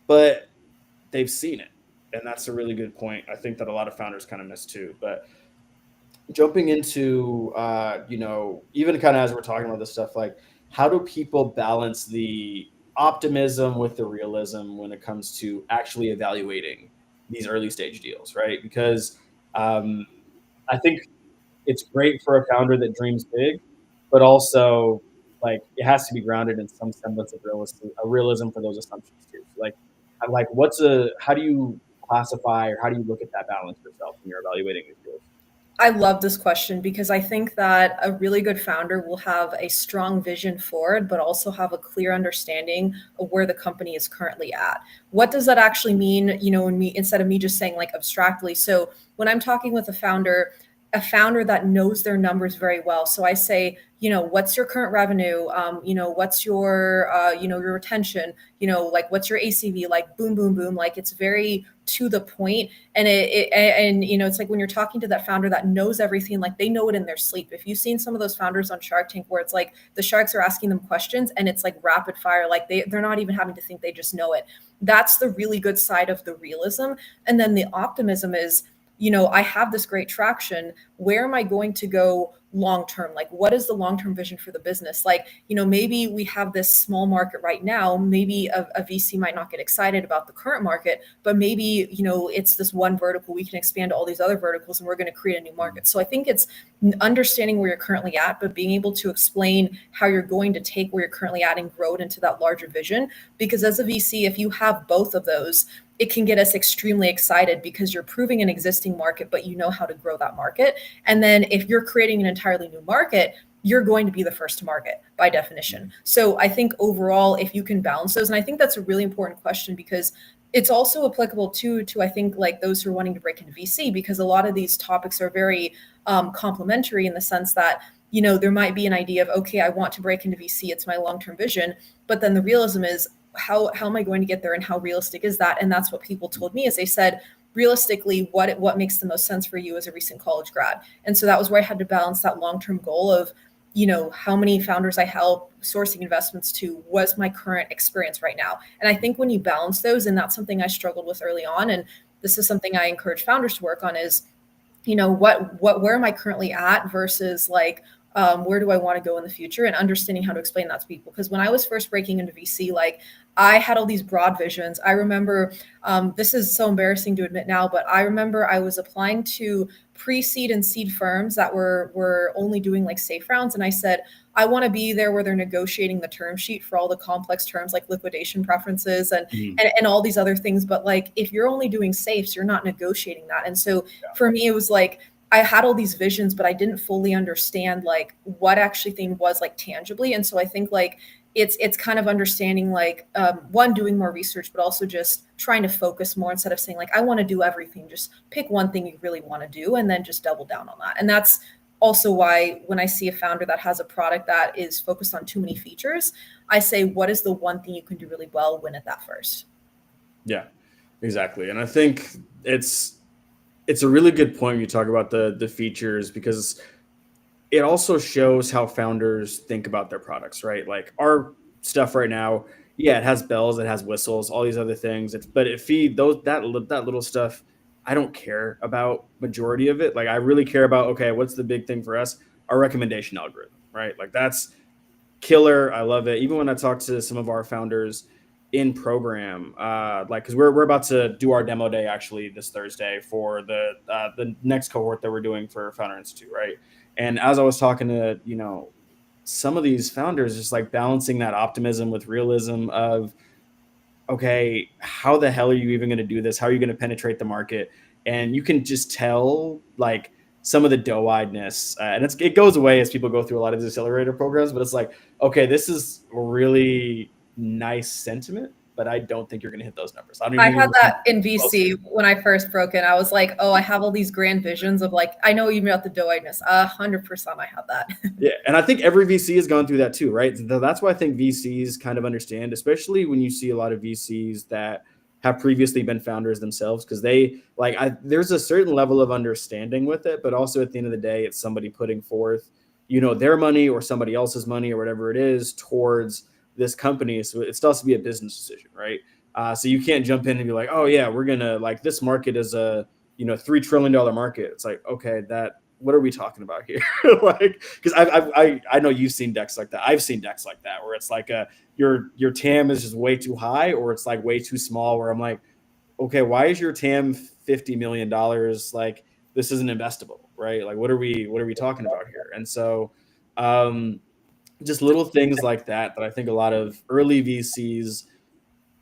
but they've seen it. And that's a really good point. I think that a lot of founders kind of miss too. But jumping into, even kind of as we're talking about this stuff, like how do people balance the optimism with the realism when it comes to actually evaluating these early stage deals, right? Because um, I think it's great for a founder that dreams big, but also like it has to be grounded in some semblance of realism for those assumptions too. So, like, how do you classify or how do you look at that balance yourself when you're evaluating these deals? I love this question because I think that a really good founder will have a strong vision forward, but also have a clear understanding of where the company is currently at. What does that actually mean? Instead of me just saying like abstractly. So when I'm talking with a founder that knows their numbers very well. So I say, what's your current revenue? What's your retention? Like what's your ACV? Like boom, boom, boom. Like it's very to the point, and it's like when you're talking to that founder that knows everything, like they know it in their sleep. If you've seen some of those founders on Shark Tank where it's like the sharks are asking them questions and it's like rapid fire, like they're not even having to think, they just know it. That's the really good side of the realism. And then the optimism is, I have this great traction. Where am I going to go long term? Like, what is the long term vision for the business? Like, maybe we have this small market right now. Maybe a VC might not get excited about the current market, but maybe, it's this one vertical. We can expand to all these other verticals and we're going to create a new market. So I think it's understanding where you're currently at, but being able to explain how you're going to take where you're currently at and grow it into that larger vision. Because as a VC, if you have both of those, it can get us extremely excited because you're proving an existing market, but you know how to grow that market. And then if you're creating an entirely new market, you're going to be the first to market by definition. So I think overall, if you can balance those, and I think that's a really important question because it's also applicable to I think like those who are wanting to break into VC, because a lot of these topics are very complementary in the sense that there might be an idea of, okay, I want to break into VC, it's my long-term vision, but then the realism is how am I going to get there and how realistic is that? And that's what people told me, is they said, realistically, what makes the most sense for you as a recent college grad? And so that was where I had to balance that long-term goal of, how many founders I help sourcing investments to, was my current experience right now. And I think when you balance those, and that's something I struggled with early on, and this is something I encourage founders to work on, is, where am I currently at versus like, where do I want to go in the future, and understanding how to explain that to people. Because when I was first breaking into VC, like I had all these broad visions. I remember, this is so embarrassing to admit now, but I remember I was applying to pre-seed and seed firms that were only doing like safe rounds. And I said, I want to be there where they're negotiating the term sheet for all the complex terms like liquidation preferences and all these other things. But like, if you're only doing safes, you're not negotiating that. And so for me, it was like, I had all these visions, but I didn't fully understand like what actually thing was like tangibly. And so I think like it's kind of understanding like one, doing more research, but also just trying to focus more instead of saying like, I want to do everything. Just pick one thing you really want to do and then just double down on that. And that's also why when I see a founder that has a product that is focused on too many features, I say, what is the one thing you can do really well? Win at that first. Yeah, exactly. And I think it's a really good point when you talk about the features, because it also shows how founders think about their products, right? Like our stuff right now, yeah, it has bells, it has whistles, all these other things. But it feed that little stuff. I don't care about majority of it. Like I really care about, okay, what's the big thing for us? Our recommendation algorithm, right? Like that's killer. I love it. Even when I talk to some of our founders in program, like because we're about to do our demo day actually this Thursday for the next cohort that we're doing for Founder Institute, right? And as I was talking to some of these founders, just like balancing that optimism with realism of, okay, how the hell are you even going to do this? How are you going to penetrate the market? And you can just tell like some of the doe-eyedness, and it goes away as people go through a lot of these accelerator programs. But it's like, okay, this is really nice sentiment, but I don't think you're going to hit those numbers. I don't even I think had you're that in VC when I first broke in. I was like, oh, I have all these grand visions of like, I know even about the doe-eyedness. 100% I have that. Yeah, and I think every VC has gone through that too, right? That's why I think VCs kind of understand, especially when you see a lot of VCs that have previously been founders themselves, because there's a certain level of understanding with it, but also at the end of the day, it's somebody putting forth, their money or somebody else's money or whatever it is towards this company. So it still has to be a business decision, right? So you can't jump in and be like, oh yeah, we're gonna like this market is a $3 trillion market. It's like, okay, what are we talking about here? Like, because I know you've seen decks like that. I've seen decks like that where it's like your TAM is just way too high, or it's like way too small. Where I'm like, okay, why is your TAM $50 million? Like, this isn't investable, right? Like, what are we talking about here? And so, just little things like that I think a lot of early VCs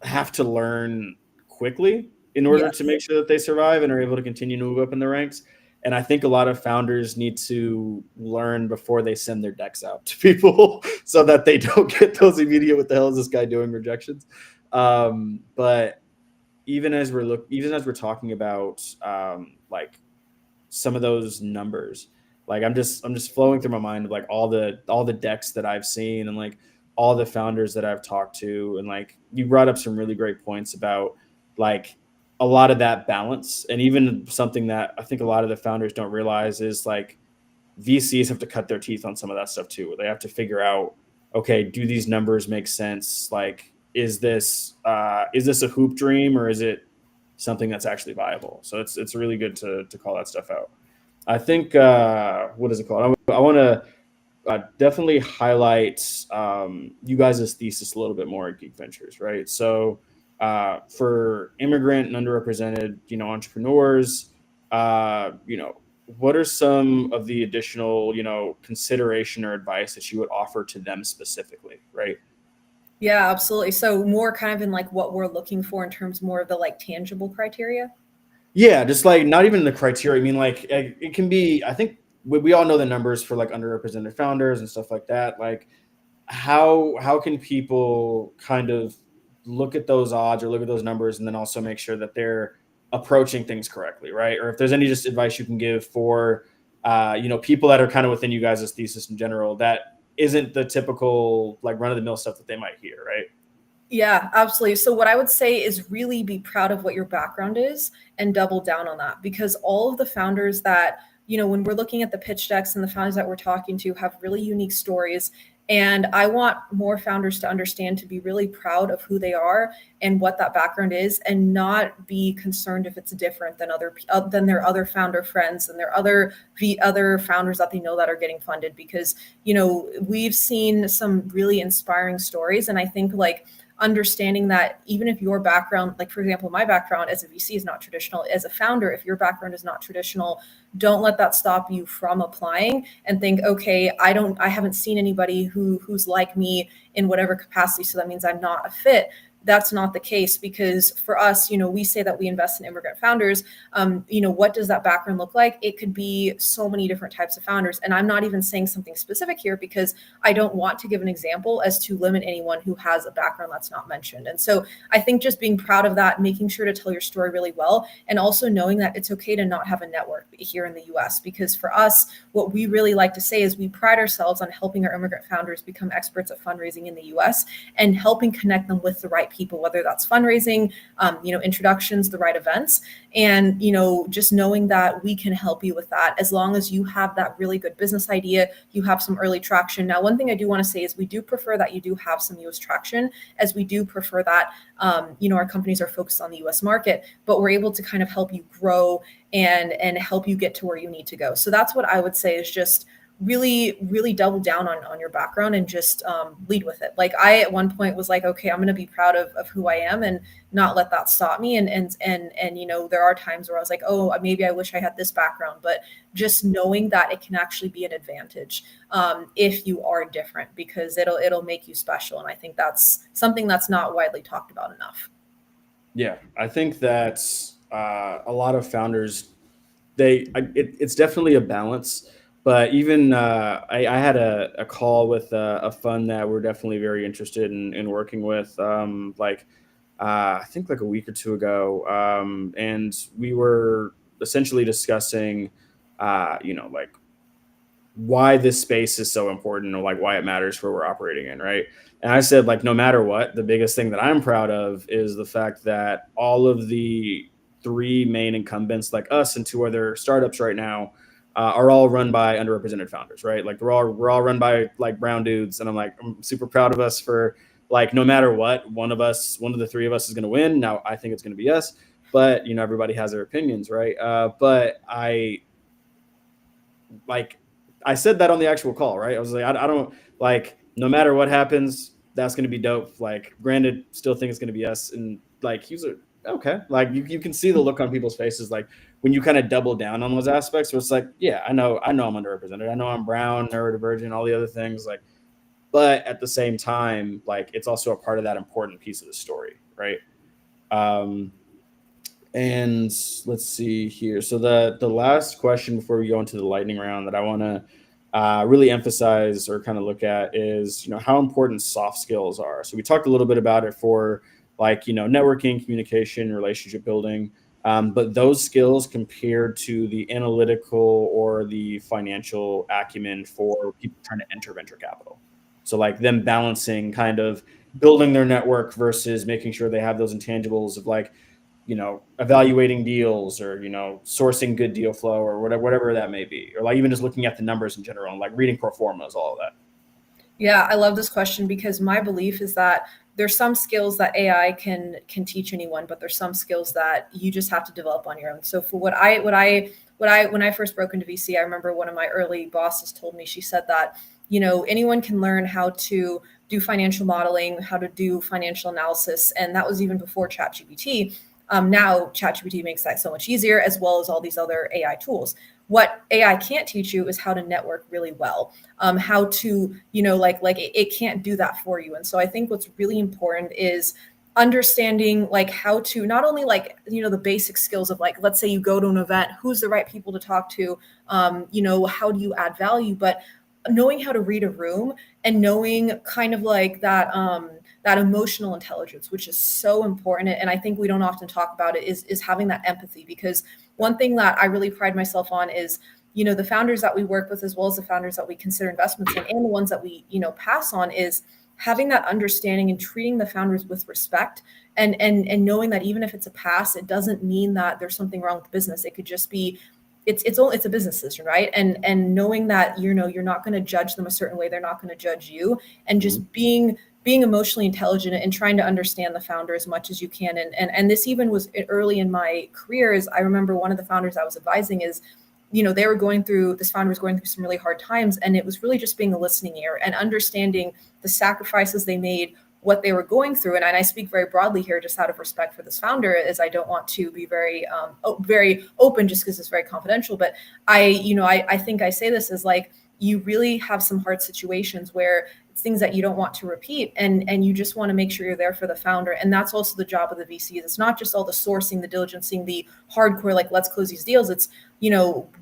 have to learn quickly in order to Yes. make sure that they survive and are able to continue to move up in the ranks. And I think a lot of founders need to learn before they send their decks out to people so that they don't get those immediate, what the hell is this guy doing rejections. But even as we're talking about like some of those numbers, like I'm just flowing through my mind of like all the decks that I've seen and like all the founders that I've talked to. And like you brought up some really great points about like a lot of that balance. And even something that I think a lot of the founders don't realize is like VCs have to cut their teeth on some of that stuff too. They have to figure out, okay, do these numbers make sense? Like, is this a hoop dream, or is it something that's actually viable? So it's really good to call that stuff out. I think what is it called? I want to definitely highlight you guys' thesis a little bit more at Geek Ventures, right? So for immigrant and underrepresented, entrepreneurs, what are some of the additional, consideration or advice that you would offer to them specifically, right? Yeah, absolutely. So more kind of in like what we're looking for in terms more of the like tangible criteria. Yeah, just like not even the criteria. I mean, like it can be. I think we all know the numbers for like underrepresented founders and stuff like that. Like how can people kind of look at those odds or look at those numbers and then also make sure that they're approaching things correctly, right? Or if there's any just advice you can give for people that are kind of within you guys' thesis in general that isn't the typical like run of the mill stuff that they might hear, right? Yeah, absolutely. So what I would say is really be proud of what your background is and double down on that, because all of the founders that, when we're looking at the pitch decks and the founders that we're talking to have really unique stories. And I want more founders to understand, to be really proud of who they are and what that background is, and not be concerned if it's different than than their other founder friends and their other founders that they know that are getting funded. Because we've seen some really inspiring stories, and I think like understanding that even if your background, like for example, my background as a VC is not traditional, as a founder, if your background is not traditional, don't let that stop you from applying and think, okay, I haven't seen anybody who's like me in whatever capacity, so that means I'm not a fit. That's not the case, because for us, we say that we invest in immigrant founders. What does that background look like? It could be so many different types of founders. And I'm not even saying something specific here because I don't want to give an example as to limit anyone who has a background that's not mentioned. And so I think just being proud of that, making sure to tell your story really well, and also knowing that it's okay to not have a network here in the US. Because for us, what we really like to say is we pride ourselves on helping our immigrant founders become experts at fundraising in the US and helping connect them with the right people, whether that's fundraising, introductions, the right events. And, just knowing that we can help you with that as long as you have that really good business idea, you have some early traction. Now, one thing I do want to say is we do prefer that you do have some US traction, as we do prefer that, our companies are focused on the US market, but we're able to kind of help you grow and help you get to where you need to go. So that's what I would say is just really, really double down on your background and just lead with it. Like I, at one point was like, okay, I'm going to be proud of who I am and not let that stop me. And there are times where I was like, oh, maybe I wish I had this background, but just knowing that it can actually be an advantage if you are different, because it'll make you special. And I think that's something that's not widely talked about enough. Yeah, I think that a lot of founders, it's definitely a balance. But even I had a call with a fund that we're definitely very interested in working with, I think like a week or two ago, and we were essentially discussing, like why this space is so important, or like why it matters where we're operating in, right? And I said, like, no matter what, the biggest thing that I'm proud of is the fact that all of the three main incumbents, like us and two other startups right now, are all run by underrepresented founders, right? Like we're all run by like brown dudes, and I'm super proud of us for like no matter what, one of the three of us is going to win. Now I think it's going to be us, but everybody has their opinions, right? But I said that on the actual call, right? I was like, I don't like, no matter what happens, that's going to be dope. Like, granted, still think it's going to be us. And like, he was okay. Like, you can see the look on people's faces, like when you kind of double down on those aspects. Where it's like, yeah, I know I'm underrepresented. I know I'm brown, neurodivergent, all the other things. Like, but at the same time, like, it's also a part of that important piece of the story, right? Um, and let's see here. So the last question before we go into the lightning round that I want to really emphasize or kind of look at is, how important soft skills are. So we talked a little bit about it for like, networking, communication, relationship building. But those skills compared to the analytical or the financial acumen for people trying to enter venture capital. So like them balancing kind of building their network versus making sure they have those intangibles of like, evaluating deals or, sourcing good deal flow or whatever that may be, or like even just looking at the numbers in general and like reading pro formas, all of that. Yeah, I love this question because my belief is that there's some skills that AI can teach anyone, but there's some skills that you just have to develop on your own. So for when I first broke into VC, I remember one of my early bosses told me, she said that, anyone can learn how to do financial modeling, how to do financial analysis. And that was even before ChatGPT. Now ChatGPT makes that so much easier, as well as all these other AI tools. What AI can't teach you is how to network really well, how to, it can't do that for you. And so I think what's really important is understanding like how to not only like, the basic skills of like, let's say you go to an event, who's the right people to talk to, how do you add value, but knowing how to read a room and knowing kind of like that emotional intelligence, which is so important. And I think we don't often talk about it, is having that empathy. Because one thing that I really pride myself on is, the founders that we work with, as well as the founders that we consider investments in, and the ones that we, pass on, is having that understanding and treating the founders with respect, and knowing that even if it's a pass, it doesn't mean that there's something wrong with the business. It could just be, it's a business decision, right? And knowing that, you're not going to judge them a certain way, they're not going to judge you, and just being emotionally intelligent and trying to understand the founder as much as you can. And this even was early in my career. Is I remember one of the founders I was advising is, this founder was going through some really hard times, and it was really just being a listening ear and understanding the sacrifices they made, what they were going through. And I speak very broadly here, just out of respect for this founder, as I don't want to be very open, just because it's very confidential. But I think I say this as like, you really have some hard situations where it's things that you don't want to repeat, and you just want to make sure you're there for the founder. And that's also the job of the VCs. It's not just all the sourcing, the diligencing, the hardcore, like, let's close these deals. It's,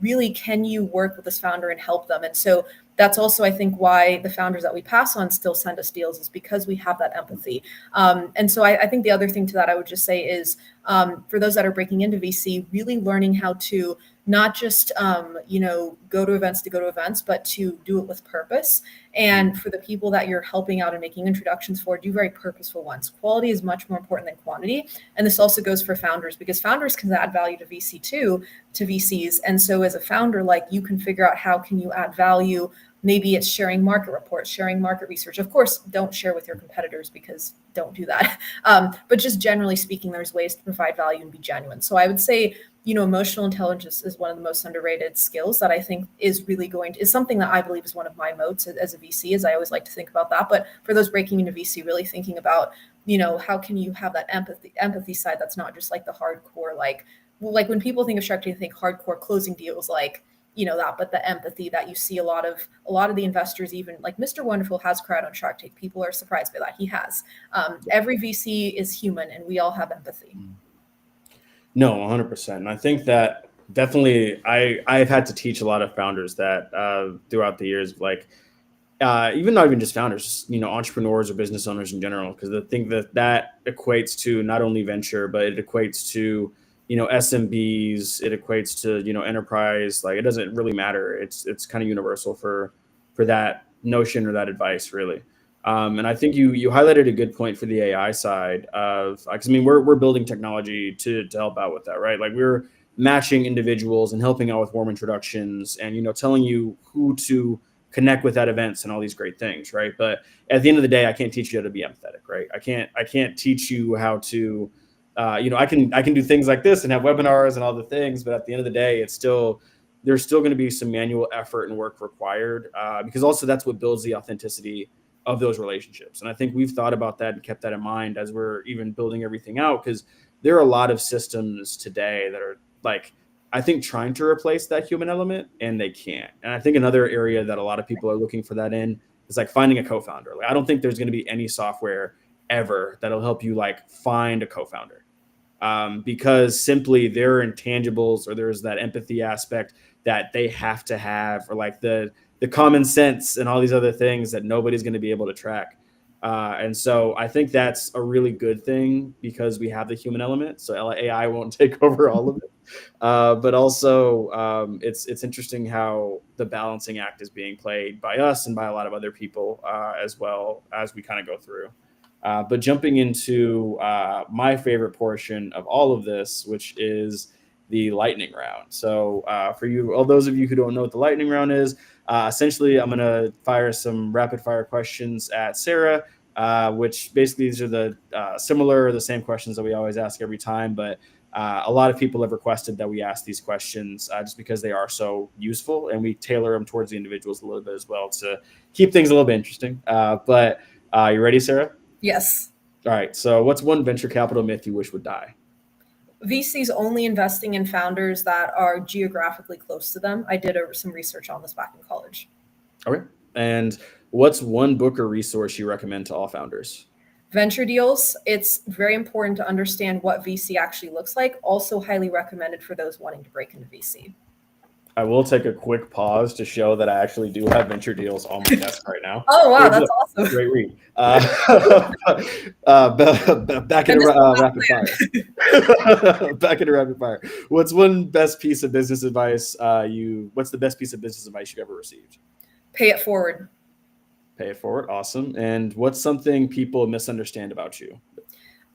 really, can you work with this founder and help them? And so that's also, I think, why the founders that we pass on still send us deals, is because we have that empathy. And so I think the other thing to that I would just say is, for those that are breaking into VC, really learning how to not just, go to events, but to do it with purpose. And for the people that you're helping out and making introductions for, do very purposeful ones. Quality is much more important than quantity. And this also goes for founders, because founders can add value to VCs. And so as a founder, like, you can figure out how can you add value. Maybe it's sharing market reports, sharing market research. Of course, don't share with your competitors, because don't do that. But just generally speaking, there's ways to provide value and be genuine. So I would say, emotional intelligence is one of the most underrated skills that I think is something that I believe is one of my moats as a VC, as I always like to think about that. But for those breaking into VC, really thinking about, how can you have that empathy side that's not just like the hardcore, like when people think of Shark Tank, they think hardcore closing deals, like, that, but the empathy that you see a lot of the investors, even like Mr. Wonderful has cried on Shark Tank. People are surprised by that. He has. Every VC is human, and we all have empathy. No, 100%. And I think that definitely I've had to teach a lot of founders that throughout the years, like even not even just founders, entrepreneurs or business owners in general, because I think that equates to not only venture, but it equates to, SMBs, it equates to, enterprise. Like, it doesn't really matter. It's kind of universal for that notion or that advice, really. And I think you highlighted a good point for the AI side of, because I mean, we're building technology to help out with that, right? Like, we're matching individuals and helping out with warm introductions and, telling you who to connect with at events and all these great things. Right. But at the end of the day, I can't teach you how to be empathetic. Right. I can't teach you how to, I can do things like this and have webinars and all the things, but at the end of the day, there's still going to be some manual effort and work required, because also that's what builds the authenticity of those relationships. And I think we've thought about that and kept that in mind as we're even building everything out, because there are a lot of systems today that are like, I think, trying to replace that human element, and they can't. And I think another area that a lot of people are looking for that in is like finding a co-founder. Like, I don't think there's going to be any software ever that'll help you like find a co-founder, because simply there are intangibles, or there's that empathy aspect that they have to have, or like the common sense and all these other things that nobody's going to be able to track. And so I think that's a really good thing, because we have the human element. So AI won't take over all of it. But also, it's interesting how the balancing act is being played by us and by a lot of other people, as well as we kind of go through. But jumping into my favorite portion of all of this, which is the lightning round. So for you, all those of you who don't know what the lightning round is, essentially I'm going to fire some rapid fire questions at Sarah, which basically these are the similar or the same questions that we always ask every time. But a lot of people have requested that we ask these questions just because they are so useful, and we tailor them towards the individuals a little bit as well to keep things a little bit interesting. But you ready, Sarah? Yes. All right. So what's one venture capital myth you wish would die? VCs only investing in founders that are geographically close to them. I did some research on this back in college. Okay. And what's one book or resource you recommend to all founders? Venture deals. It's very important to understand what VC actually looks like. Also highly recommended for those wanting to break into VC. I will take a quick pause to show that I actually do have venture deals on my desk right now. Oh, wow. That's awesome. Great read. Back into rapid fire. Back into rapid fire. What's the best piece of business advice you've ever received? Pay it forward. Pay it forward. Awesome. And what's something people misunderstand about you?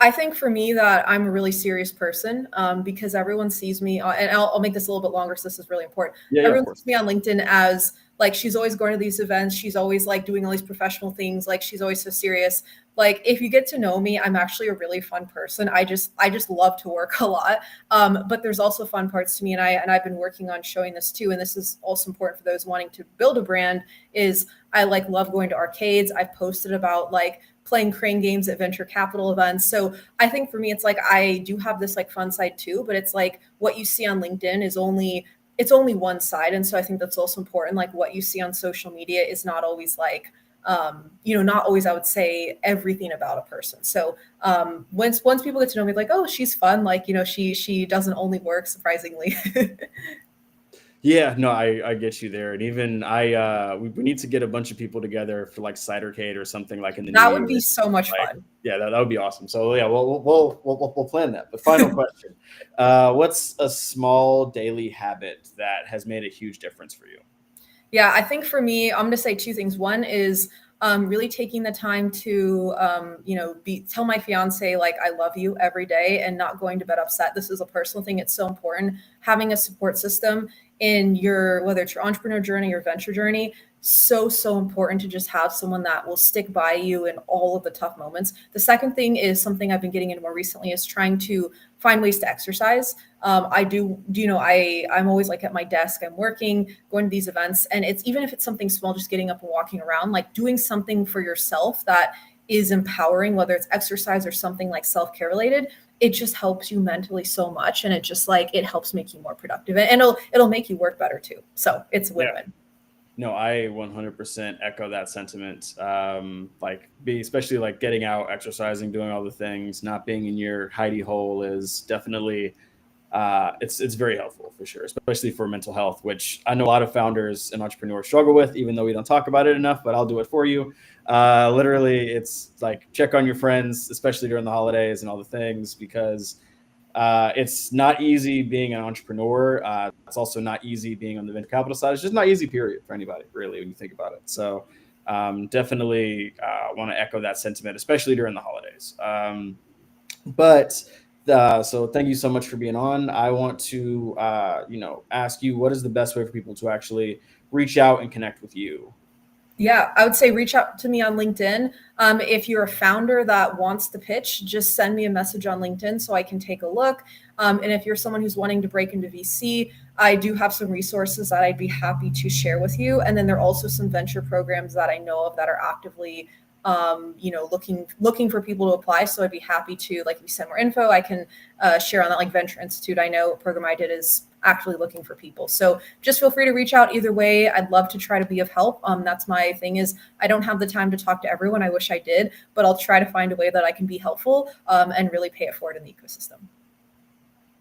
I think for me that I'm a really serious person, because everyone sees me, and I'll make this a little bit longer, so this is really important. Yeah, everyone sees me on LinkedIn as like, she's always going to these events. She's always like doing all these professional things. Like, she's always so serious. Like, if you get to know me, I'm actually a really fun person. I just love to work a lot. But there's also fun parts to me. And I've been working on showing this too. And this is also important for those wanting to build a brand, is I like love going to arcades. I've posted about like playing crane games at venture capital events. So I think for me, it's like, I do have this like fun side too, but it's like what you see on LinkedIn is only one side. And so I think that's also important. Like, what you see on social media is not always like, not always, I would say, everything about a person. So once people get to know me, like, oh, she's fun. Like, she doesn't only work, surprisingly. Yeah, no, I get you there. And even we need to get a bunch of people together for like Cidercade or something like in the That new would year. be so much fun. Yeah, that would be awesome. So yeah, we'll plan that. But final question: what's a small daily habit that has made a huge difference for you? Yeah, I think for me, I'm going to say two things. One is really taking the time to, tell my fiance, like, I love you every day, and not going to bed upset. This is a personal thing. It's so important. Having a support system in whether it's your entrepreneur journey or venture journey, so important to just have someone that will stick by you in all of the tough moments. The second thing is something I've been getting into more recently, is trying to find ways to exercise. I'm always like at my desk, I'm working, going to these events, and it's, even if it's something small, just getting up and walking around, like doing something for yourself that is empowering, whether it's exercise or something like self-care related. It just helps you mentally so much, and it just like, it helps make you more productive, and it'll make you work better too. So it's a win-win. Yeah. No, I 100% echo that sentiment. Especially like getting out, exercising, doing all the things, not being in your hidey hole is definitely, it's very helpful for sure, especially for mental health, which I know a lot of founders and entrepreneurs struggle with, even though we don't talk about it enough, but I'll do it for you. Literally, it's like, check on your friends, especially during the holidays and all the things, because it's not easy being an entrepreneur. It's also not easy being on the venture capital side. It's just not easy, period, for anybody, really, when you think about it. So definitely want to echo that sentiment, especially during the holidays. But So thank you so much for being on. I want to, ask you, what is the best way for people to actually reach out and connect with you? Yeah, I would say reach out to me on LinkedIn. If you're a founder that wants to pitch, just send me a message on LinkedIn so I can take a look. And if you're someone who's wanting to break into VC, I do have some resources that I'd be happy to share with you. And then there are also some venture programs that I know of that are actively, looking for people to apply. So I'd be happy to, like, if you send more info, I can share on that. Like Venture Institute, I know a program I did is actually looking for people. So just feel free to reach out either way. I'd love to try to be of help. That's my thing is I don't have the time to talk to everyone. I wish I did, but I'll try to find a way that I can be helpful and really pay it forward in the ecosystem.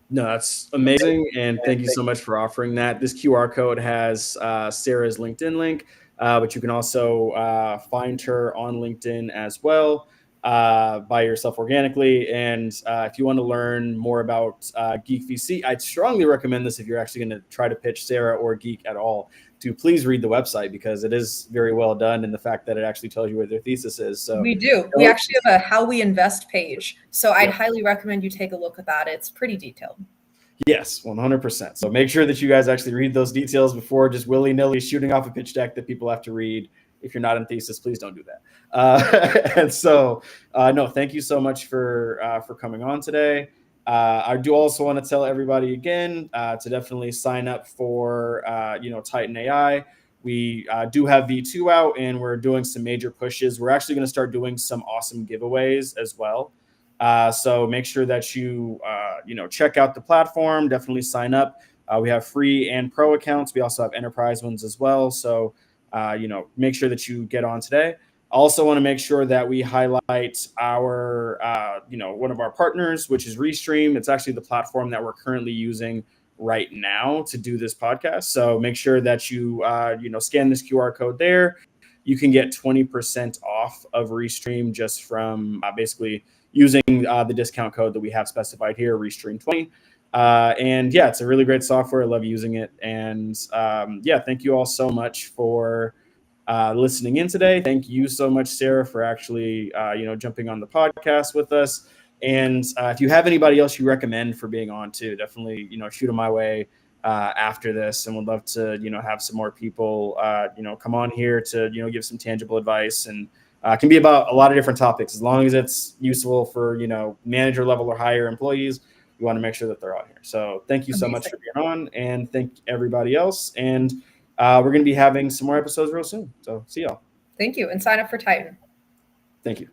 No, that's amazing. And thank you so much for offering that. This QR code has Sarah's LinkedIn link, but you can also find her on LinkedIn as well by yourself organically. And if you want to learn more about Geek VC, I'd strongly recommend this if you're actually going to try to pitch Sarah or Geek at all, to please read the website because it is very well done. And the fact that it actually tells you what their thesis is. So We do. We actually have a how we invest page. So I'd highly recommend you take a look at that. It's pretty detailed. Yes, 100%. So make sure that you guys actually read those details before just willy-nilly shooting off a pitch deck that people have to read. If you're not in thesis, please don't do that. And so, no, thank you so much for coming on today. I do also want to tell everybody again to definitely sign up for Titan AI. We do have V2 out, and we're doing some major pushes. We're actually going to start doing some awesome giveaways as well. So make sure that you check out the platform. Definitely sign up. We have free and pro accounts. We also have enterprise ones as well. So make sure that you get on today. I also want to make sure that we highlight our one of our partners, which is Restream. It's actually the platform that we're currently using right now to do this podcast. So make sure that you scan this QR code there. You can get 20% off of Restream just from basically using the discount code that we have specified here, Restream20. And yeah, it's a really great software. I love using it. And thank you all so much for listening in today. Thank you so much, Sarah, for actually jumping on the podcast with us. And if you have anybody else you recommend for being on too, definitely shoot them my way after this, and would love to have some more people come on here to give some tangible advice, and can be about a lot of different topics as long as it's useful for manager level or higher employees. We want to make sure that they're on here. So thank you so much for being on, and thank everybody else. And we're going to be having some more episodes real soon. So see y'all. Thank you. And sign up for Titan. Thank you.